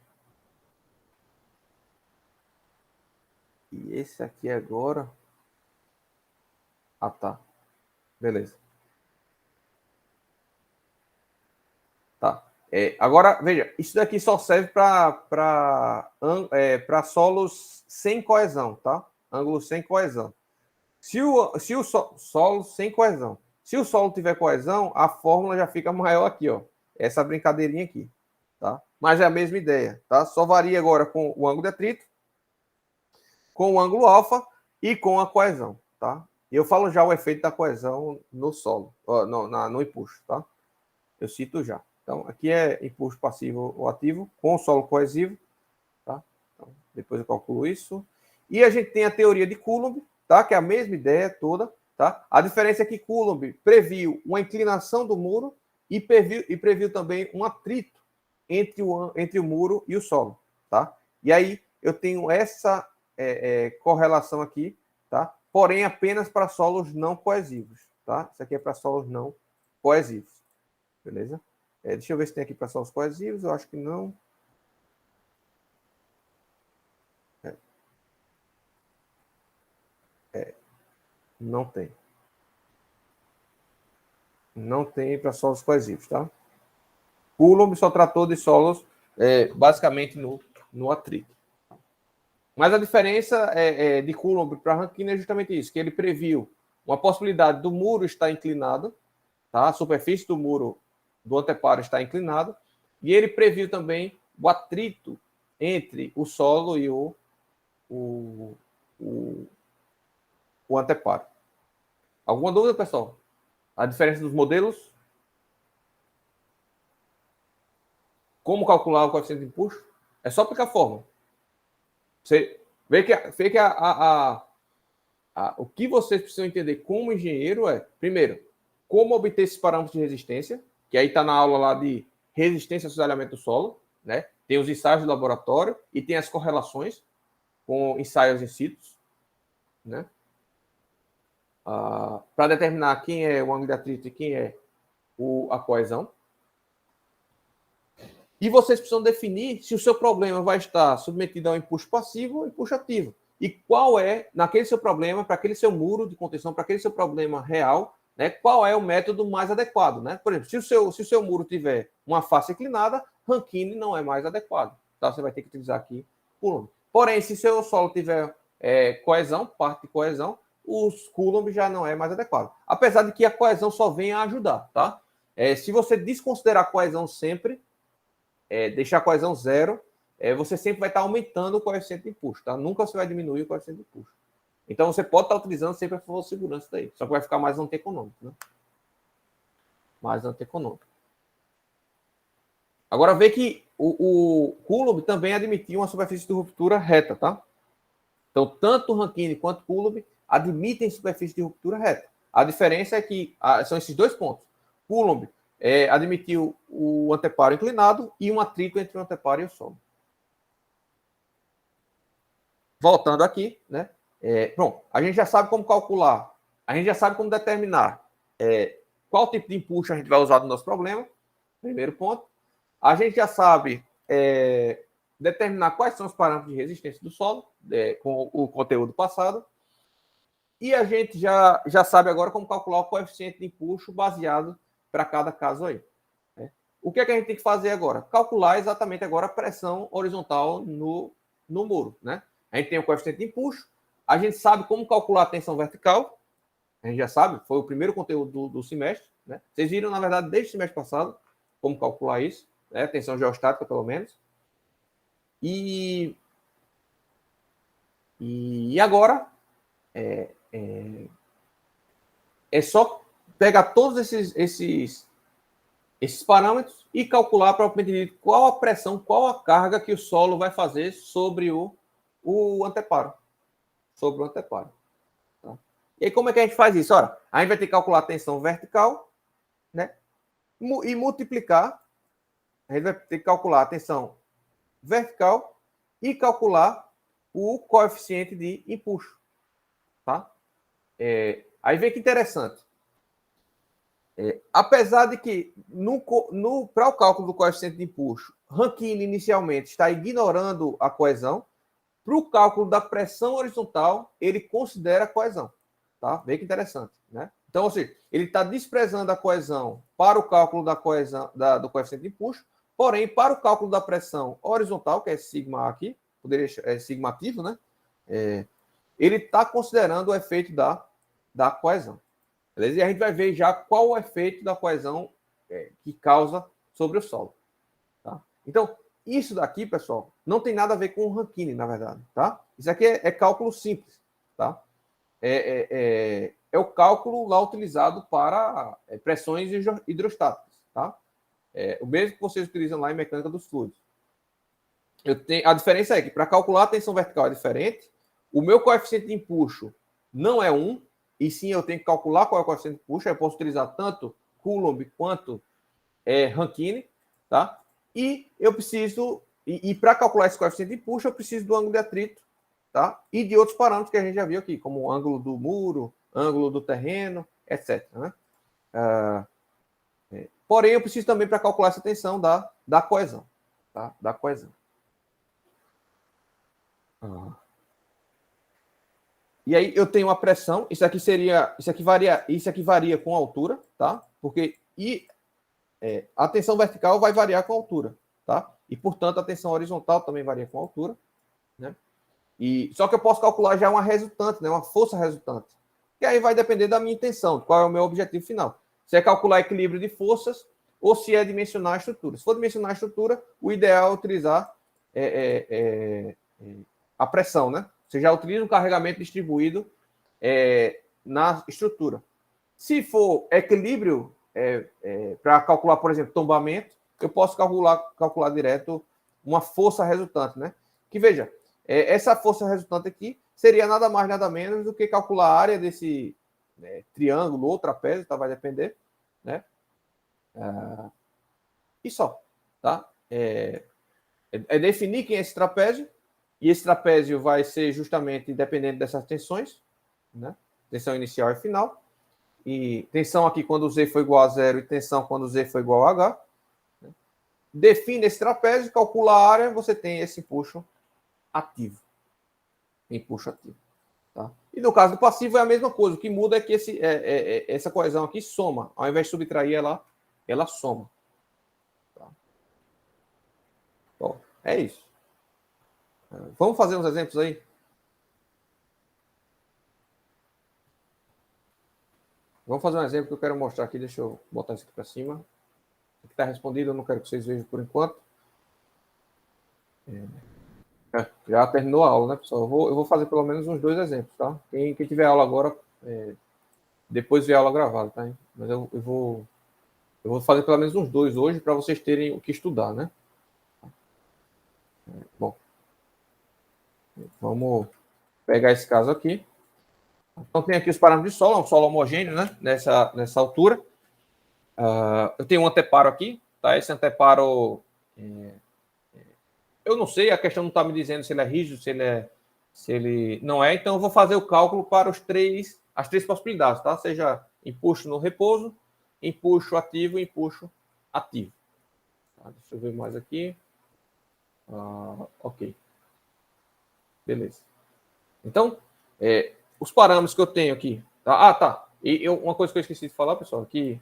A: esse aqui agora... Ah, tá. Beleza. Tá. Agora, veja, isso daqui só serve para solos sem coesão, tá? Ângulos sem coesão. Se o solo sem coesão. Se o solo tiver coesão, a fórmula já fica maior aqui, ó. Essa brincadeirinha aqui, tá? Mas é a mesma ideia, tá? Só varia agora com o ângulo de atrito, com o ângulo alfa e com a coesão, tá? E eu falo já o efeito da coesão no solo, no empuxo, tá? Eu cito já. Então, aqui é impulso passivo ou ativo com solo coesivo, tá? Então, depois eu calculo isso. E a gente tem a teoria de Coulomb, tá? Que é a mesma ideia toda, tá? A diferença é que Coulomb previu uma inclinação do muro e previu também um atrito entre o muro e o solo, tá? E aí eu tenho essa correlação aqui, tá? Porém, apenas para solos não coesivos, tá? Isso aqui é para solos não coesivos, beleza? Deixa eu ver se tem aqui para solos coesivos, eu acho que não. Não tem. Não tem para solos coesivos, tá? Coulomb só tratou de solos basicamente no atrito. Mas a diferença de Coulomb para Rankine é justamente isso, que ele previu uma possibilidade do muro estar inclinado, tá? A superfície do muro do anteparo está inclinada, e ele previu também o atrito entre o solo e o anteparo. Alguma dúvida, pessoal? A diferença dos modelos? Como calcular o coeficiente de empuxo? É só aplicar a fórmula. Você vê que o que vocês precisam entender como engenheiro é, primeiro, como obter esses parâmetros de resistência, que aí está na aula lá de resistência ao cisalhamento do solo, né? Tem os ensaios de laboratório e tem as correlações com ensaios in situ, né? Para determinar quem é o ângulo de atrito e quem é a coesão. E vocês precisam definir se o seu problema vai estar submetido a um empuxo passivo ou empuxo ativo. E qual é, naquele seu problema, para aquele seu muro de contenção, para aquele seu problema real, né, qual é o método mais adequado. Né? Por exemplo, se o seu muro tiver uma face inclinada, Rankine não é mais adequado. Então, você vai ter que utilizar aqui Coulomb. Porém, se seu solo tiver coesão, parte de coesão, os Coulomb já não é mais adequado. Apesar de que a coesão só vem a ajudar. Tá? Se você desconsiderar a coesão sempre, deixar a coesão zero, você sempre vai estar aumentando o coeficiente de empuxo, tá? Nunca você vai diminuir o coeficiente de empuxo. Então, você pode estar utilizando sempre a favor de segurança daí, só que vai ficar mais antieconômico, né? Mais antieconômico. Agora, vê que o Coulomb também admitiu uma superfície de ruptura reta, tá? Então, tanto o Rankine quanto o Coulomb admitem superfície de ruptura reta. A diferença é que são esses dois pontos. Coulomb admitiu o anteparo inclinado e um atrito entre o anteparo e o solo. Voltando aqui, né? Bom, a gente já sabe como calcular, a gente já sabe como determinar qual tipo de empuxo a gente vai usar no nosso problema, primeiro ponto. A gente já sabe determinar quais são os parâmetros de resistência do solo, com o conteúdo passado. E a gente já sabe agora como calcular o coeficiente de empuxo baseado para cada caso aí. Né? O que é que a gente tem que fazer agora? Calcular exatamente agora a pressão horizontal no muro, né? A gente tem o coeficiente de empuxo, a gente sabe como calcular a tensão vertical, a gente já sabe, foi o primeiro conteúdo do semestre, né? Vocês viram, na verdade, desde o semestre passado, como calcular isso, né? Tensão geostática, pelo menos. E E agora é só pegar todos esses parâmetros e calcular propriamente dito qual a pressão, qual a carga que o solo vai fazer sobre o anteparo. Sobre o anteparo. Tá? E aí, como é que a gente faz isso? Ora, a gente vai ter que calcular a tensão vertical, né? E multiplicar. A gente vai ter que calcular a tensão vertical e calcular o coeficiente de empuxo. Tá? Aí vem que interessante. Apesar de que, para o cálculo do coeficiente de empuxo, Rankine inicialmente está ignorando a coesão, para o cálculo da pressão horizontal, ele considera a coesão. Tá? Vê que interessante. Né? Então, ou seja, ele está desprezando a coesão para o cálculo da coesão, do coeficiente de empuxo, porém, para o cálculo da pressão horizontal, que é sigma aqui, é sigma ativo, né? Ele está considerando o efeito da coesão. Beleza? E a gente vai ver já qual o efeito da coesão que causa sobre o solo. Tá? Então, isso daqui, pessoal, não tem nada a ver com o Rankine, na verdade. Tá? Isso aqui é cálculo simples. Tá? É o cálculo lá utilizado para pressões hidrostáticas. Tá? O mesmo que vocês utilizam lá em mecânica dos fluidos. A diferença é que para calcular a tensão vertical é diferente. O meu coeficiente de empuxo não é 1, e sim eu tenho que calcular qual é o coeficiente de empuxo. Eu posso utilizar tanto Coulomb quanto Rankine. Tá? E eu preciso, e para calcular esse coeficiente de empuxo, eu preciso do ângulo de atrito, tá? E de outros parâmetros que a gente já viu aqui, como o ângulo do muro, ângulo do terreno, etc. Né? Porém, eu preciso também para calcular essa tensão da coesão. Tá? Da coesão. E aí eu tenho uma pressão, isso aqui varia com a altura, tá? Porque a tensão vertical vai variar com a altura, tá? E, portanto, a tensão horizontal também varia com a altura, né? Só que eu posso calcular já uma resultante, né? Uma força resultante. Que aí vai depender da minha intenção, qual é o meu objetivo final. Se é calcular equilíbrio de forças ou se é dimensionar a estrutura. Se for dimensionar a estrutura, o ideal é utilizar a pressão, né? Você já utiliza um carregamento distribuído na estrutura. Se for equilíbrio, para calcular, por exemplo, tombamento, eu posso calcular direto uma força resultante, né? Que, veja, essa força resultante aqui seria nada mais, nada menos do que calcular a área desse triângulo ou trapézio, tá? Vai depender, né? E só, tá? Definir quem é esse trapézio, e esse trapézio vai ser justamente dependente dessas tensões, né? Tensão inicial e final. E tensão aqui quando Z for igual a 0 e tensão quando Z for igual a H. Né? Define esse trapézio, calcula a área, você tem esse empuxo ativo. Empuxo ativo. Tá? E no caso do passivo é a mesma coisa. O que muda é que essa coesão aqui soma. Ao invés de subtrair, ela soma. Tá? Bom, é isso. Vamos fazer uns exemplos aí? Vamos fazer um exemplo que eu quero mostrar aqui. Deixa eu botar isso aqui para cima. Aqui está respondido, eu não quero que vocês vejam por enquanto. Já terminou a aula, né, pessoal? Eu vou fazer pelo menos uns 2 exemplos, tá? Quem tiver aula agora, depois vê a aula gravada, tá? Mas eu vou fazer pelo menos uns 2 hoje para vocês terem o que estudar, né? Bom, vamos pegar esse caso aqui. Então, tem aqui os parâmetros de solo, é um solo homogêneo, né? Nessa altura. Eu tenho um anteparo aqui, tá? Esse anteparo, eu não sei, a questão não está me dizendo se ele é rígido, se ele não é, então eu vou fazer o cálculo para as três possibilidades, tá? Seja empuxo no repouso, empuxo ativo e empuxo ativo. Tá? Deixa eu ver mais aqui. Ok. Beleza. Então, os parâmetros que eu tenho aqui. Tá. E uma coisa que eu esqueci de falar, pessoal, que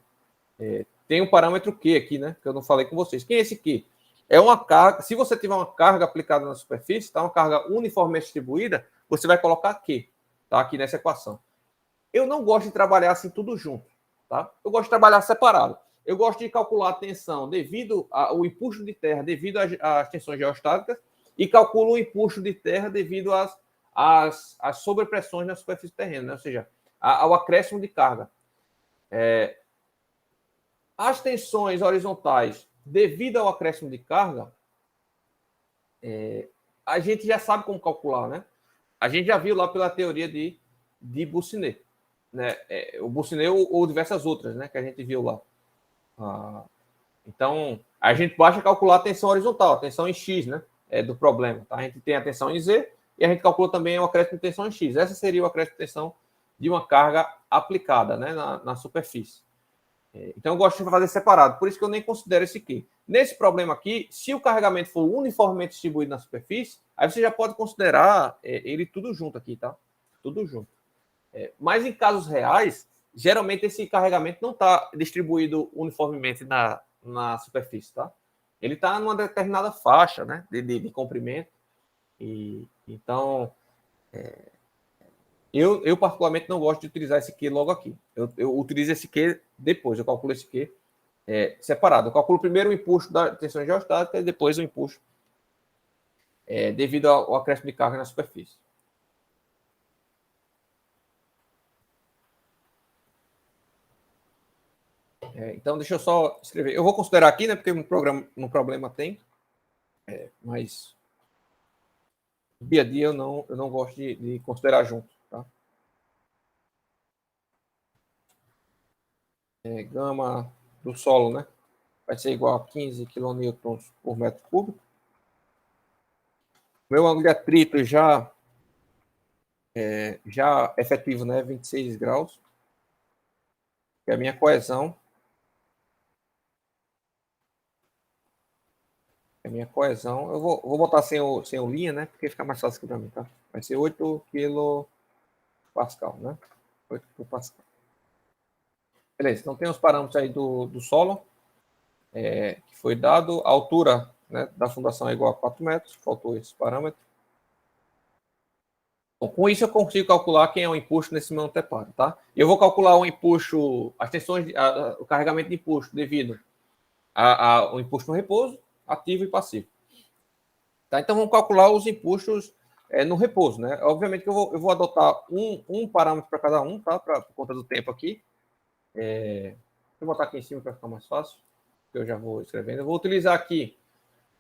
A: tem um parâmetro Q aqui, né? Que eu não falei com vocês. Quem é esse Q? É uma carga. Se você tiver uma carga aplicada na superfície, tá? Uma carga uniformemente distribuída, você vai colocar Q, tá? Aqui nessa equação. Eu não gosto de trabalhar assim tudo junto, tá? Eu gosto de trabalhar separado. Eu gosto de calcular a tensão devido ao empuxo de terra, devido às tensões geostáticas, e calculo o empuxo de terra devido as sobrepressões na superfície do terreno, né? Ou seja, ao acréscimo de carga. As tensões horizontais, devido ao acréscimo de carga, a gente já sabe como calcular, né? A gente já viu lá pela teoria de Boussinet, né? O Boussinet ou diversas outras, né? Que a gente viu lá. Então, a gente basta calcular a tensão horizontal, a tensão em X, né? Do problema. Tá? A gente tem a tensão em Z e a gente calcula também o acréscimo de tensão em X. Essa seria o acréscimo de tensão de uma carga aplicada, né? na superfície. Então, eu gosto de fazer separado. Por isso que eu nem considero esse aqui. Nesse problema aqui, se o carregamento for uniformemente distribuído na superfície, aí você já pode considerar ele tudo junto aqui, tá? Tudo junto. Mas em casos reais, geralmente esse carregamento não está distribuído uniformemente na superfície, tá? Ele está numa determinada faixa, né, de comprimento. E então, eu particularmente não gosto de utilizar esse Q logo aqui. Eu utilizo esse Q depois, eu calculo esse Q separado. Eu calculo primeiro o empuxo da tensão geostática e depois o empuxo devido ao acréscimo de carga na superfície. Então, deixa eu só escrever. Eu vou considerar aqui, né? Porque no problema tem. Mas dia a dia eu não gosto de considerar junto. Tá? Gama do solo, né? Vai ser igual a 15 kN por metro cúbico. Meu ângulo de atrito já efetivo, né? 26 graus. Que é a minha coesão. Eu vou botar sem o linha, né? Porque fica mais fácil aqui para mim, tá? Vai ser 8 kPa, né? 8 kPa. Beleza, então tem os parâmetros aí do solo, que foi dado. A altura, né, da fundação é igual a 4 metros, faltou esse parâmetro. Bom, com isso eu consigo calcular quem é o empuxo nesse meu anteparo, tá? Eu vou calcular o empuxo, as tensões, o carregamento de empuxo devido ao empuxo no repouso, ativo e passivo. Tá? Então vamos calcular os empuxos no repouso, né? Obviamente que eu vou adotar um parâmetro para cada um, tá? Por conta do tempo aqui. Deixa eu botar aqui em cima para ficar mais fácil, que eu já vou escrevendo. Eu vou utilizar aqui,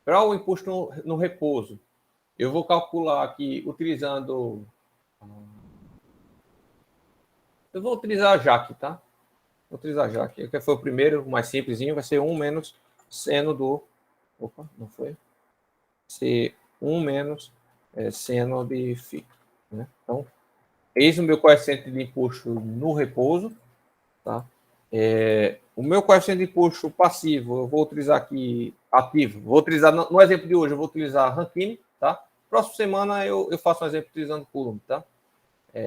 A: para o empuxo no repouso, eu vou calcular aqui utilizando... Eu vou utilizar a Jaque, tá? Vou utilizar a Jaque, que foi o primeiro, o mais simplesinho, vai ser 1 menos seno do... Opa, não foi? Ser 1 menos seno de φ. Né? Então, eis o meu coeficiente de empuxo no repouso, tá? O meu coeficiente de empuxo passivo, eu vou utilizar aqui ativo. Vou utilizar, no exemplo de hoje, eu vou utilizar Rankine, tá? Próxima semana eu faço um exemplo utilizando Coulomb, tá?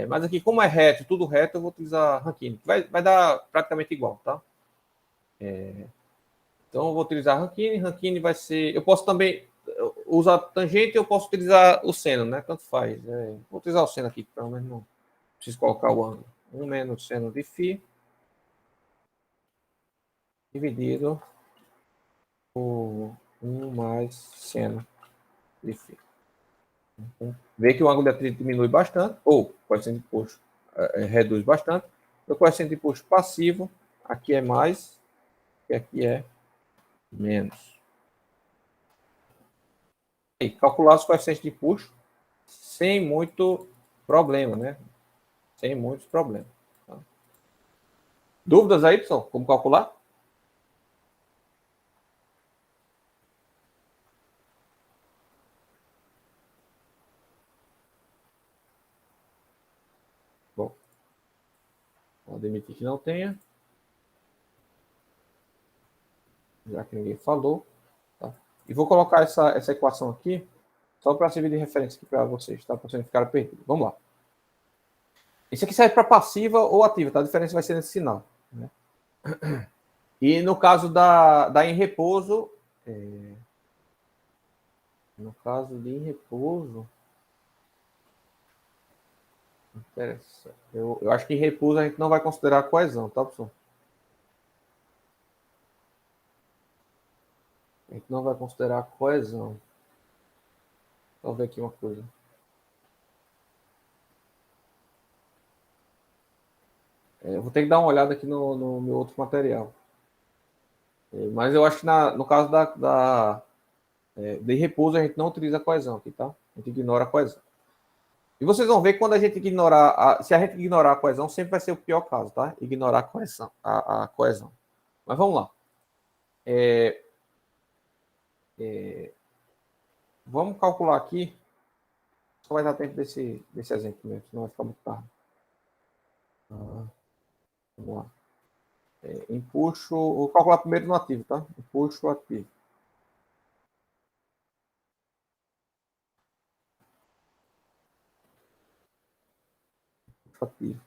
A: Mas aqui, como é reto, tudo reto, eu vou utilizar Rankine. Vai dar praticamente igual, tá? Então, eu vou utilizar Rankine. Rankine vai ser... Eu posso também usar tangente, eu posso utilizar o seno, né? Tanto faz. Vou utilizar o seno aqui, pelo menos não preciso colocar o ângulo. 1 menos seno de φ dividido por 1 mais seno de φ. Então, vê que o ângulo de atrito diminui bastante, ou o coeficiente de empuxo reduz bastante. O coeficiente de empuxo passivo, aqui é mais, e aqui é menos. E calcular os coeficientes de empuxo sem muito problema, né? Sem muitos problemas. Tá? Dúvidas aí, pessoal? Como calcular? Bom, vou admitir que não tenha. Já que ninguém falou. Tá? E vou colocar essa equação aqui, só para servir de referência aqui para vocês, tá? Para vocês não ficarem perdidos. Vamos lá. Isso aqui serve para passiva ou ativa, tá? A diferença vai ser nesse sinal. Né? E no caso da em repouso, no caso de em repouso, interessante. Eu acho que em repouso a gente não vai considerar a coesão, tá, pessoal? A gente não vai considerar a coesão. Vamos ver aqui uma coisa. Eu vou ter que dar uma olhada aqui no meu outro material. Mas eu acho que no caso de repouso, a gente não utiliza a coesão aqui, tá? A gente ignora a coesão. E vocês vão ver que quando a gente ignorar, se a gente ignorar a coesão, sempre vai ser o pior caso, tá? Ignorar a coesão. Mas vamos lá. Vamos calcular aqui. Só vai dar tempo desse exemplo mesmo, senão vai ficar muito tarde. Vamos lá. Empuxo. Vou calcular primeiro no ativo, tá? Empuxo ativo. Ativo.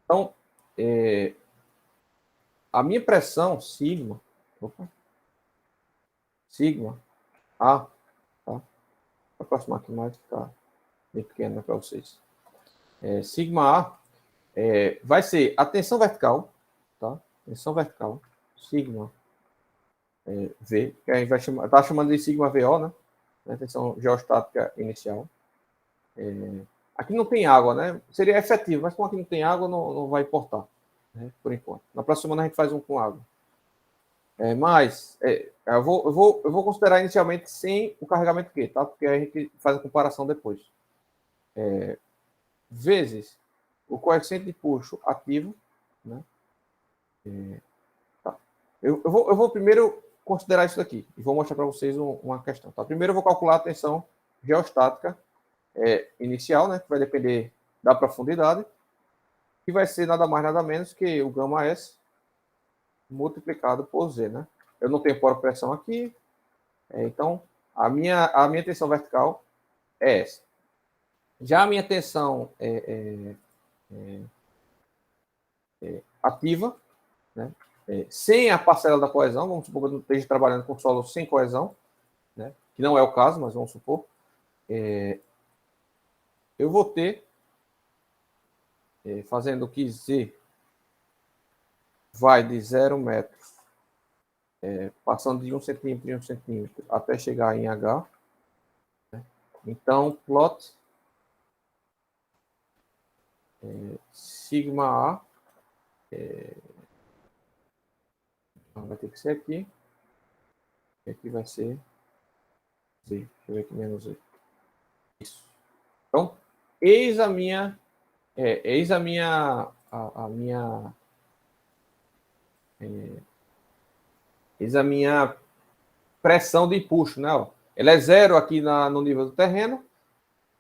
A: Então, a minha pressão, sigma. Sigma. A. Tá? Vou aproximar aqui mais, tá bem pequeno para vocês. Sigma A vai ser a tensão vertical, tá? Tensão vertical, sigma V, que a gente vai chamar, tá chamando de sigma VO, né? Tensão geostática inicial. Aqui não tem água, né? Seria efetivo, mas como aqui não tem água, não vai importar, né? Por enquanto. Na próxima semana a gente faz um com água. Mas eu vou considerar inicialmente sem o carregamento Q, tá? Porque a gente faz a comparação depois. Vezes o coeficiente de puxo ativo, né? Tá. Eu vou primeiro considerar isso aqui e vou mostrar para vocês uma questão. Tá? Primeiro eu vou calcular a tensão geostática inicial, né? Que vai depender da profundidade, que vai ser nada mais nada menos que o gama S multiplicado por Z, né? Eu não tenho poro pressão aqui, então a minha tensão vertical é essa. Já a minha tensão ativa, né? Sem a parcela da coesão, vamos supor que eu esteja trabalhando com solo sem coesão, né? Que não é o caso, mas vamos supor, eu vou ter, fazendo que Z vai de 0 metros, passando de 1 centímetro em 1 centímetro até chegar em H. Né? Então, plot sigma A vai ter que ser aqui. E aqui vai ser Z. Deixa eu ver aqui menos Z. Isso. Então, eis a minha pressão de empuxo, né? Ó. Ela é zero aqui no nível do terreno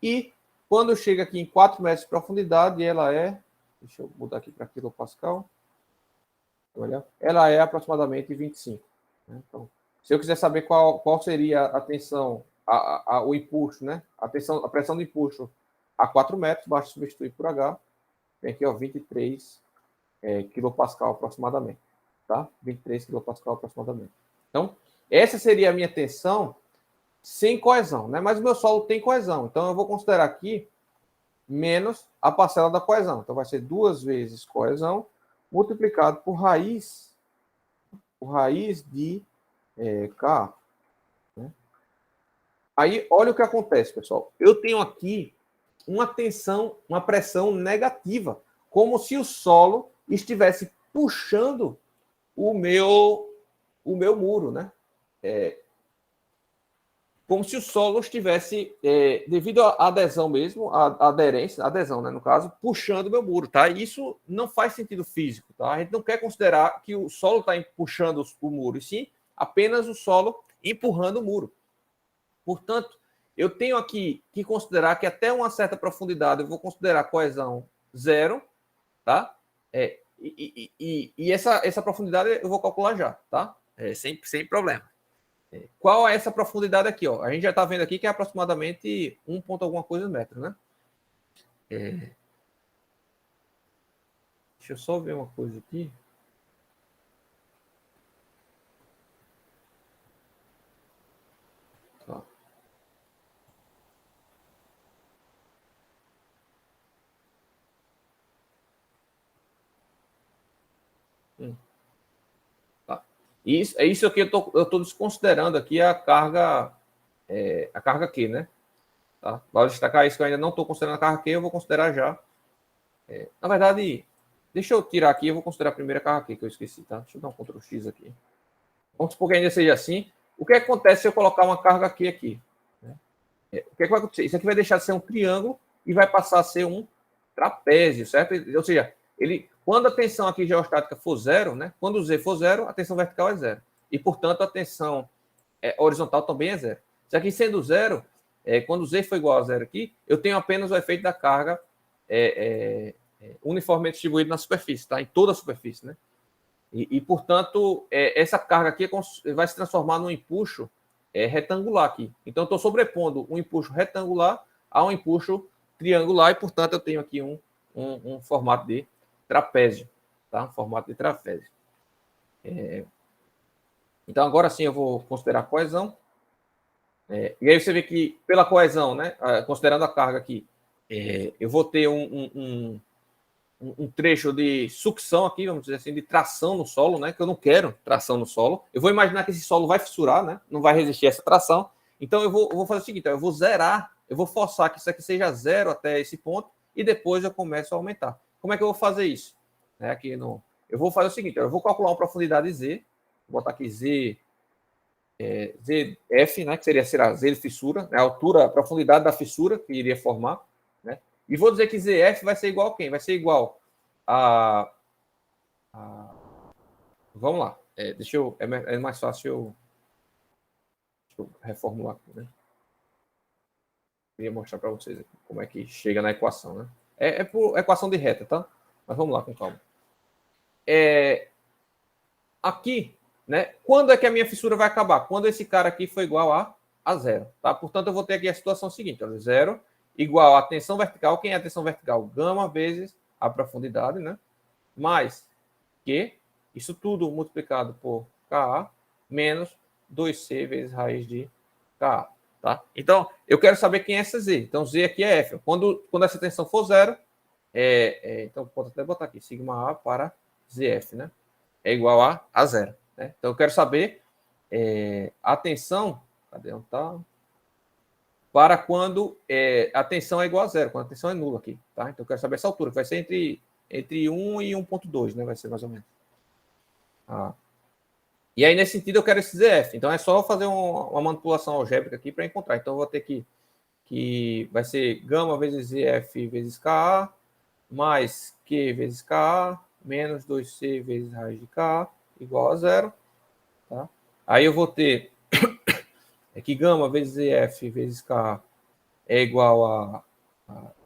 A: e quando chega aqui em 4 metros de profundidade, ela é, deixa eu mudar aqui para quilopascal, ela é aproximadamente 25. Né? Então, se eu quiser saber qual seria a tensão, o empuxo, né? A pressão de empuxo a 4 metros, basta substituir por H, tem aqui, ó, 23 quilopascal aproximadamente, tá? 23 quilopascal aproximadamente. Então, essa seria a minha tensão sem coesão, né? Mas o meu solo tem coesão, então eu vou considerar aqui menos a parcela da coesão. Então, vai ser 2 vezes coesão multiplicado por raiz de K. Né? Aí, olha o que acontece, pessoal. Eu tenho aqui uma tensão, uma pressão negativa, como se o solo estivesse puxando o meu muro, né? Como se o solo estivesse, devido à adesão mesmo, a aderência, adesão, né, no caso, puxando o meu muro, tá? Isso não faz sentido físico, tá? A gente não quer considerar que o solo está puxando o muro, e sim apenas o solo empurrando o muro. Portanto, eu tenho aqui que considerar que até uma certa profundidade eu vou considerar coesão zero, tá? E essa profundidade eu vou calcular já, tá? Sem problema. Qual é essa profundidade aqui? Ó? A gente já está vendo aqui que é aproximadamente 1 ponto alguma coisa metro, né? Deixa eu só ver uma coisa aqui. Tá. Tá. Isso aqui eu estou desconsiderando aqui a carga Q, né? Tá? Vale destacar isso que eu ainda não estou considerando a carga Q, eu vou considerar já Na verdade, deixa eu tirar aqui, eu vou considerar a primeira carga aqui, que eu esqueci, tá? Deixa eu dar um Ctrl X aqui. Vamos supor que ainda seja assim. O que acontece se eu colocar uma carga aqui? Né? O que vai acontecer? Isso aqui vai deixar de ser um triângulo e vai passar a ser um trapézio, certo? Ou seja, quando a tensão aqui geostática for zero, né? Quando o Z for zero, a tensão vertical é zero. E, portanto, a tensão horizontal também é zero. Isso aqui sendo zero, quando Z for igual a zero aqui, eu tenho apenas o efeito da carga uniformemente distribuído na superfície, tá? Em toda a superfície, né? E portanto, essa carga aqui vai se transformar num empuxo retangular aqui. Então, eu estou sobrepondo um empuxo retangular a um empuxo triangular e, portanto, eu tenho aqui um formato de trapézio, tá? Um formato de trapézio. Então, agora sim eu vou considerar a coesão. E aí você vê que, pela coesão, né, considerando a carga aqui, eu vou ter um trecho de sucção aqui, vamos dizer assim, de tração no solo, né? Que eu não quero tração no solo. Eu vou imaginar que esse solo vai fissurar, né? Não vai resistir a essa tração. Então, eu vou fazer o seguinte, eu vou zerar, eu vou forçar que isso aqui seja zero até esse ponto e depois eu começo a aumentar. Como é que eu vou fazer isso? Eu vou fazer o seguinte, eu vou calcular uma profundidade Z, vou botar aqui ZF, né? Que seria Z de fissura, né, a altura, a profundidade da fissura que iria formar, né? E vou dizer que ZF vai ser igual a quem? Vai ser igual vamos lá. É mais fácil deixa eu reformular aqui, né? Queria mostrar para vocês aqui como é que chega na equação, né? É por equação de reta, tá? Mas vamos lá com calma. Aqui, né? Quando é que a minha fissura vai acabar? Quando esse cara aqui for igual a zero, tá? Portanto, eu vou ter aqui a situação seguinte, olha, zero igual a tensão vertical. Quem é a tensão vertical? Gama vezes a profundidade, né? Mais Q, isso tudo multiplicado por Ka, menos 2C vezes raiz de Ka, tá? Então, eu quero saber quem é essa Z. Então, Z aqui é F. Quando essa tensão for zero, então, posso até botar aqui, sigma A para ZF, né? É igual a zero, né? Então, eu quero saber a tensão, cadê onde tá? Para quando a tensão é igual a zero, quando a tensão é nula aqui, tá? Então, eu quero saber essa altura, que vai ser entre 1 e 1,2, né? Vai ser mais ou menos. E aí, nesse sentido, eu quero esse ZF. Então, é só fazer uma manipulação algébrica aqui para encontrar. Então, eu vou ter que vai ser gama vezes ZF vezes Ka, mais Q vezes Ka, menos 2C vezes raiz de Ka, igual a zero. Tá? Aí eu vou ter que gama vezes ZF vezes Ka é igual a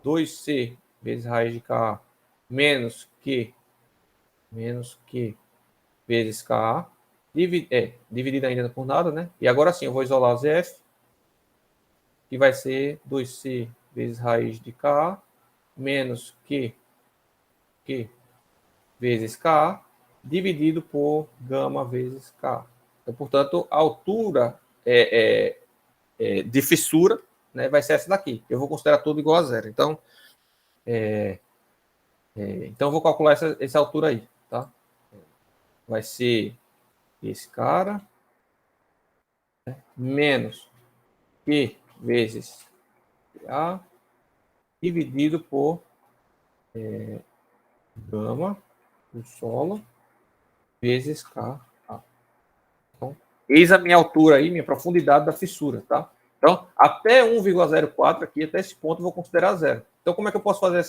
A: 2C vezes raiz de Ka menos Q vezes Ka, dividido ainda por nada, né? E agora sim, eu vou isolar o ZF, que vai ser 2C vezes raiz de Ka menos Q vezes Ka, dividido por gama vezes Ka. Então, portanto, a altura de fissura, né, vai ser essa daqui. Eu vou considerar tudo igual a zero. Então, então eu vou calcular essa altura aí, tá? Vai ser esse cara, né, menos Q vezes A, dividido por gama do solo vezes Ka. Então, eis a minha altura aí, minha profundidade da fissura, tá? Então, até 1,04 aqui, até esse ponto, eu vou considerar zero. Então, como é que eu posso fazer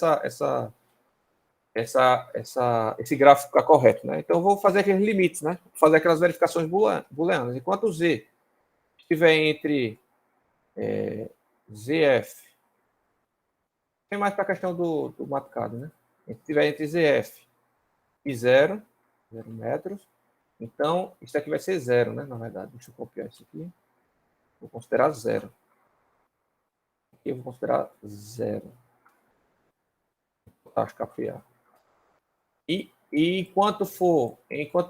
A: esse gráfico ficar correto, né? Então, eu vou fazer aqueles limites, né? Vou fazer aquelas verificações booleanas. Enquanto o Z estiver entre ZF, tem mais para a questão do maticado, né? Se estiver entre ZF e 0 metros, então, isso aqui vai ser zero, né? Na verdade, deixa eu copiar isso aqui. Vou considerar zero. Aqui eu vou considerar zero. Vou botar escapear. E enquanto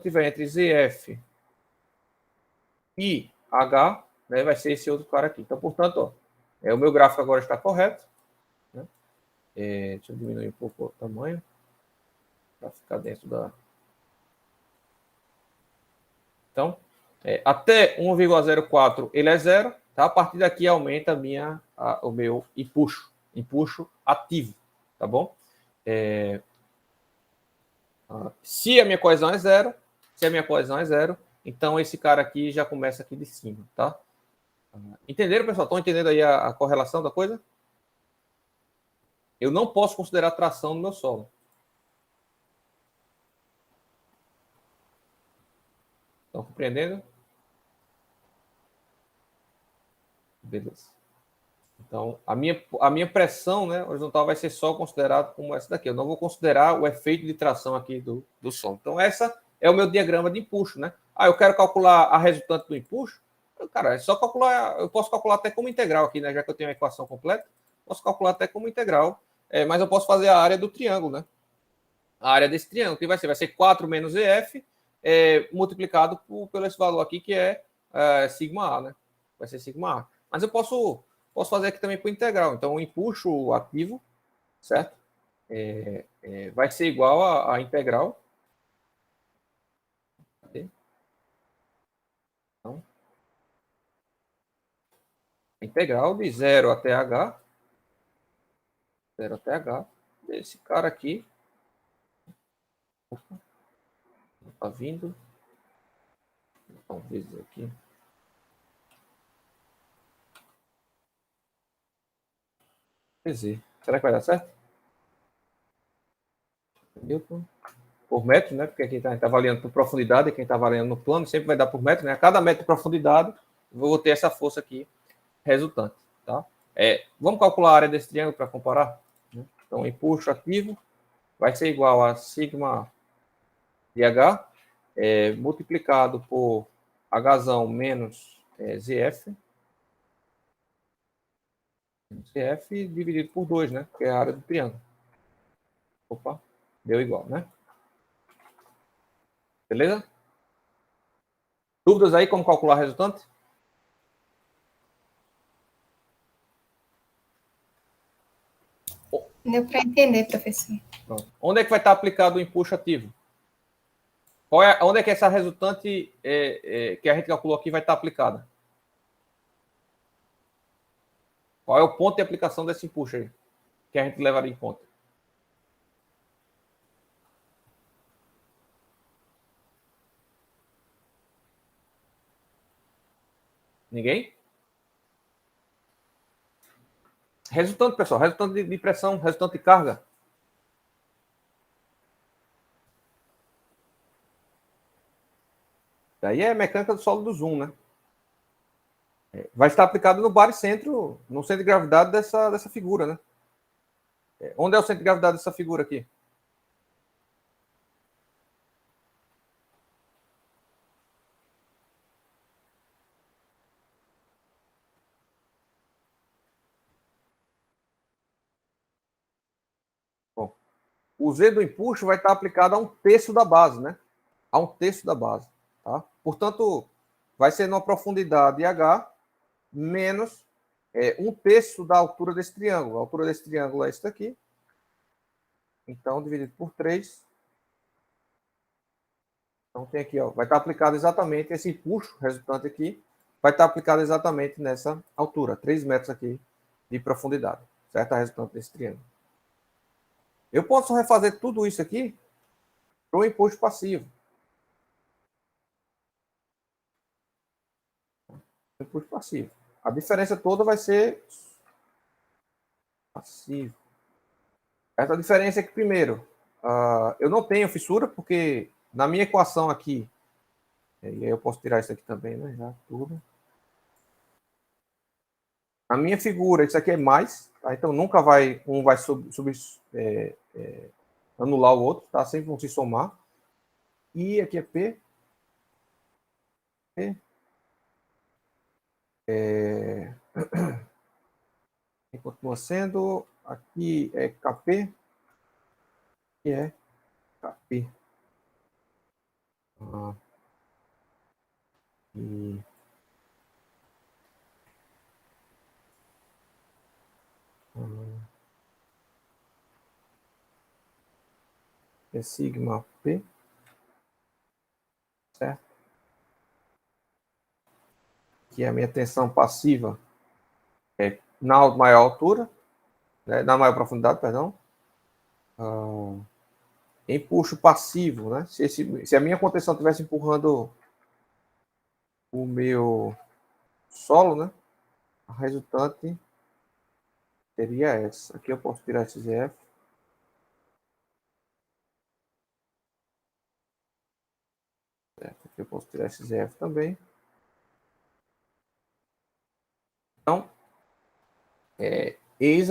A: tiver entre ZF e H, né, vai ser esse outro cara aqui. Então, portanto, ó, o meu gráfico agora está correto. Né? Deixa eu diminuir um pouco o tamanho para ficar dentro da... Então, até 1,04 ele é zero. Tá? A partir daqui aumenta o meu empuxo ativo. Tá bom? Se a minha coesão é zero, então esse cara aqui já começa aqui de cima, tá? Entenderam, pessoal? Estão entendendo aí a correlação da coisa? Eu não posso considerar tração no meu solo. Estão compreendendo? Beleza. Então, a minha pressão, né, horizontal vai ser só considerado como essa daqui. Eu não vou considerar o efeito de tração aqui do solo. Então, essa é o meu diagrama de empuxo, né? Eu quero calcular a resultante do empuxo. Cara, é só calcular. Eu posso calcular até como integral aqui, né? Já que eu tenho a equação completa, posso calcular até como integral. Mas eu posso fazer a área do triângulo, né? A área desse triângulo, que vai ser 4 menos EF, multiplicado pelo esse valor aqui, que é sigma A, né? Vai ser sigma A. Mas eu posso fazer aqui também por integral. Então, o empuxo ativo, certo? Vai ser igual a integral. Então, a integral de 0 até H, desse cara aqui. Opa, não tá vindo. Talvez aqui. Z. Será que vai dar certo? Newton por metro, né? Porque aqui a gente está avaliando por profundidade, e quem está avaliando no plano sempre vai dar por metro, né? A cada metro de profundidade, eu vou ter essa força aqui resultante, tá? Vamos calcular a área desse triângulo para comparar? Então, o empuxo ativo vai ser igual a sigma de H multiplicado por H menos ZF. ZF dividido por 2, né? Que é a área do triângulo. Opa, deu igual, né? Beleza? Dúvidas aí como calcular a resultante?
B: Deu para entender, professor.
A: Pronto. Onde é que vai estar aplicado o empuxo ativo? Onde é que essa resultante que a gente calculou aqui vai estar aplicada? Qual é o ponto de aplicação desse empuxo aí? Que a gente levaria em conta? Ninguém? Resultante, pessoal. Resultante de pressão, resultante de carga. Daí é mecânica do solo do Zoom, né? Vai estar aplicado no baricentro, no centro de gravidade dessa figura, né? Onde é o centro de gravidade dessa figura aqui? Bom, o Z do empuxo vai estar aplicado a 1/3 da base, né? A 1/3 da base, tá? Portanto, vai ser numa profundidade H menos 1/3 da altura desse triângulo. A altura desse triângulo é esse daqui. Então, dividido por 3. Então, tem aqui, ó, vai estar aplicado exatamente esse empuxo resultante aqui, vai estar aplicado exatamente nessa altura, 3 metros aqui de profundidade, certo? A resultante desse triângulo. Eu posso refazer tudo isso aqui para o empuxo passivo. Empuxo passivo. A diferença toda vai ser passivo. Essa diferença é que, primeiro, eu não tenho fissura, porque na minha equação aqui, e aí eu posso tirar isso aqui também, né? Já tudo. A minha figura, isso aqui é mais, tá? Então nunca vai, um vai anular o outro, tá? Sempre vão se somar. E aqui é P. P. E continua sendo, aqui é KP, que é KP. E é sigma P, certo? Que é a minha tensão passiva na maior altura, né? Na maior profundidade, perdão. empuxo passivo, né? Se a minha contenção estivesse empurrando o meu solo, né? A resultante seria essa. Aqui eu posso tirar esse ZF. Aqui eu posso tirar esse ZF também. Então, eis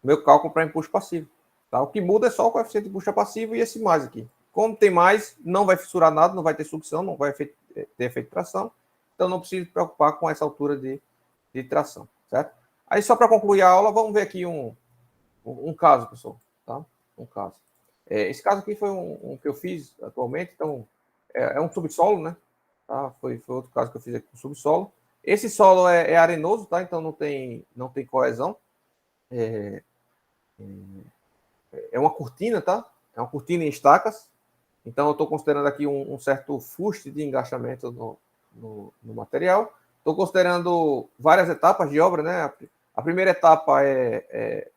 A: meu cálculo para empuxo passivo. Tá? O que muda é só o coeficiente de empuxo passivo e esse mais aqui. Como tem mais, não vai fissurar nada, não vai ter sucção, não vai ter efeito de tração. Então, não preciso me preocupar com essa altura de tração, certo? Aí, só para concluir a aula, vamos ver aqui um caso, pessoal. Tá? Um caso. Esse caso aqui foi um que eu fiz atualmente, então, é um subsolo, né? Tá? Foi outro caso que eu fiz aqui com subsolo. Esse solo é arenoso, tá? Então não tem coesão. É uma cortina, tá? É uma cortina em estacas. Então eu estou considerando aqui um certo fuste de engaixamento no material. Estou considerando várias etapas de obra, né? A primeira etapa é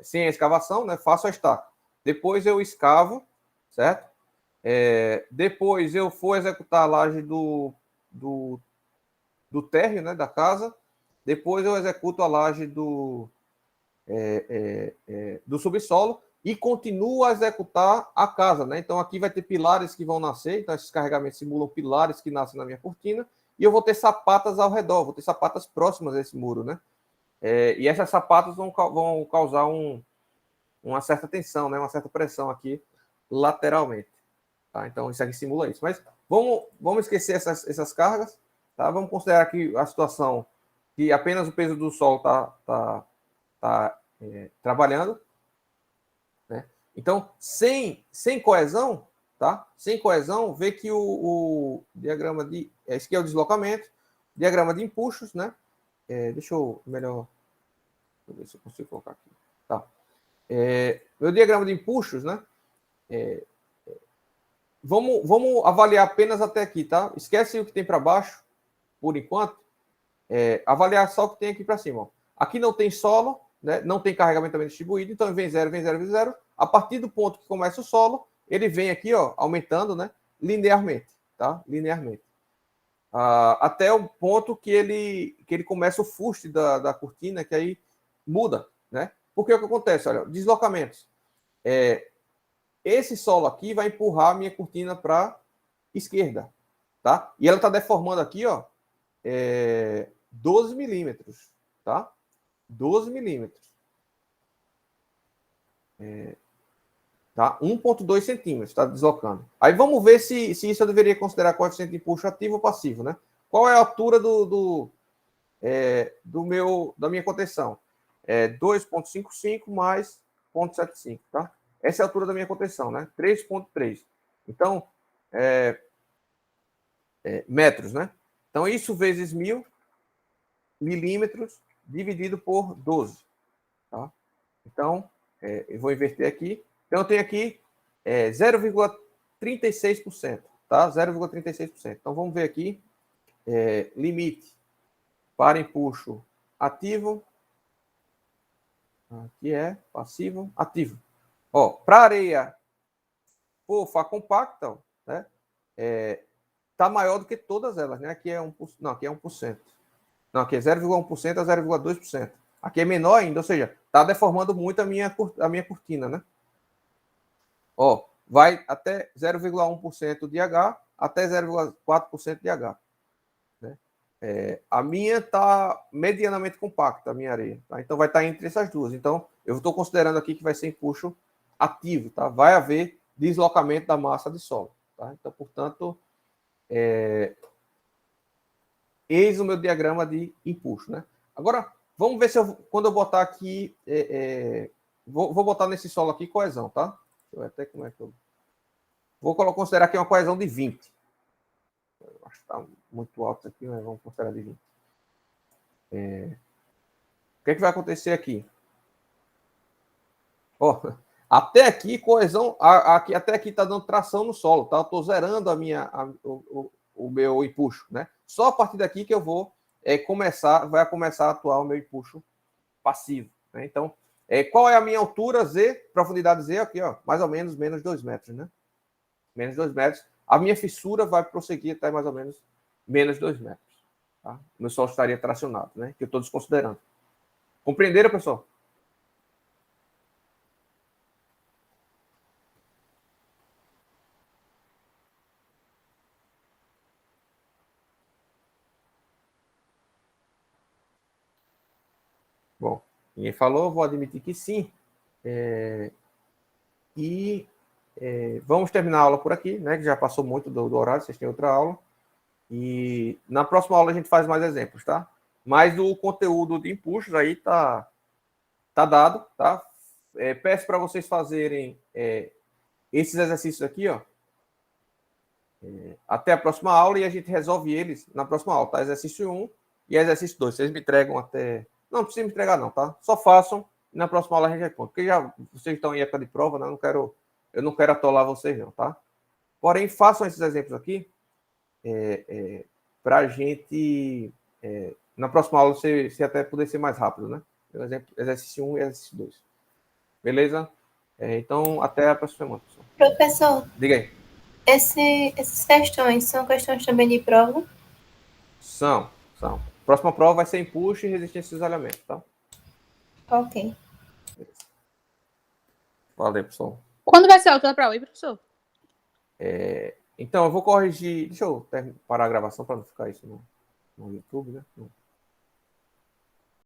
A: sem a escavação, né? Faço a estaca. Depois eu escavo, certo? Depois eu for executar a laje do térreo, né, da casa. Depois eu executo a laje do subsolo e continuo a executar a casa, né? Então aqui vai ter pilares que vão nascer, então esses carregamentos simulam pilares que nascem na minha cortina, e eu vou ter sapatas ao redor, vou ter sapatas próximas a esse muro, né? E essas sapatas vão causar uma certa tensão, né? Uma certa pressão aqui lateralmente, tá? Então isso aqui simula isso. Mas vamos esquecer essas cargas, tá? Vamos considerar aqui a situação que apenas o peso do solo está trabalhando, né? Então, sem coesão, tá? Sem coesão, vê que o diagrama de... Esse aqui é o deslocamento, diagrama de empuxos, né? Deixa eu melhor... Deixa eu ver se eu consigo colocar aqui. Tá. Meu diagrama de empuxos, né? Vamos avaliar apenas até aqui, tá? Esquece o que tem para baixo, por enquanto. Avaliar só o que tem aqui para cima. Ó. Aqui não tem solo, né? Não tem carregamento também distribuído, então vem 0, vem 0, vem 0. A partir do ponto que começa o solo, ele vem aqui, ó, aumentando, né? Linearmente, tá? Linearmente. Até o ponto que ele começa o fuste da cortina, que aí muda, né? Porque o que acontece? Olha, deslocamentos. Esse solo aqui vai empurrar a minha cortina para esquerda, tá? E ela está deformando aqui, ó, 12 milímetros, tá? 12 milímetros. Tá? 1,2 centímetros, está deslocando. Aí vamos ver se isso eu deveria considerar coeficiente de empuxo ativo ou passivo, né? Qual é a altura da minha contenção? 2,55 mais 0,75, tá? Essa é a altura da minha contenção, né? 3,3. Então, metros, né? Então, isso vezes 1.000 milímetros dividido por 12, tá? Então, eu vou inverter aqui. Então, eu tenho aqui 0,36%, tá? 0,36%. Então, vamos ver aqui. Limite para empuxo ativo. Aqui é passivo, ativo. Ó, para areia fofa compacta, né? Tá maior do que todas elas, né? Aqui é 1%. Não, aqui é 1%. Não, aqui é 0,1% a 0,2%. Aqui é menor ainda, ou seja, está deformando muito a minha cortina, né? Ó, vai até 0,1% de H até 0,4% de H. Né? A minha está medianamente compacta, a minha areia. Tá? Então vai estar entre essas duas. Então eu estou considerando aqui que vai ser empuxo ativo. Tá? Vai haver deslocamento da massa de solo. Tá? Então, portanto, eis o meu diagrama de empuxo. Né? Agora, vamos ver se quando eu botar aqui, vou botar nesse solo aqui coesão, tá? Deixa eu ver até como é que eu... Vou considerar aqui uma coesão de 20. Eu acho que está muito alto aqui, mas vamos considerar de 20. O que vai acontecer aqui? Ó, até aqui, coesão, até aqui está dando tração no solo, tá? Eu estou zerando o meu empuxo, né? Só a partir daqui que eu vou vai começar a atuar o meu empuxo passivo, né? Então, Qual é a minha altura Z, profundidade Z, aqui, ó, mais ou menos menos 2 metros, né? Menos 2 metros. A minha fissura vai prosseguir até mais ou menos menos 2 metros. Tá? O meu solo estaria tracionado, né? Que eu estou desconsiderando. Compreenderam, pessoal? Bom, ninguém falou, vou admitir que sim. Vamos terminar a aula por aqui, né? Que já passou muito do horário, vocês têm outra aula. E na próxima aula a gente faz mais exemplos, tá? Mas o conteúdo de impulsos aí tá dado, tá? Peço para vocês fazerem esses exercícios aqui, ó. Até a próxima aula e a gente resolve eles na próxima aula, tá? Exercício 1 e exercício 2. Vocês me entregam até... Não precisa me entregar não, tá? Só façam e na próxima aula a gente responde. Porque já vocês estão em época de prova, né? Eu não quero atolar vocês não, tá? Porém, façam esses exemplos aqui para a gente... na próxima aula você até poder ser mais rápido, né? Por exemplo, exercício 1 e exercício 2. Beleza? Então, até a próxima semana, pessoal.
B: Professor,
A: Diga aí.
B: essas questões são questões também de prova?
A: São. Próxima prova vai ser empuxo e resistência e isolamento, tá?
B: Ok.
A: Valeu, pessoal.
C: Quando vai ser a outra prova aí, professor?
A: Então, eu vou corrigir... Deixa eu parar a gravação para não ficar isso no YouTube, né?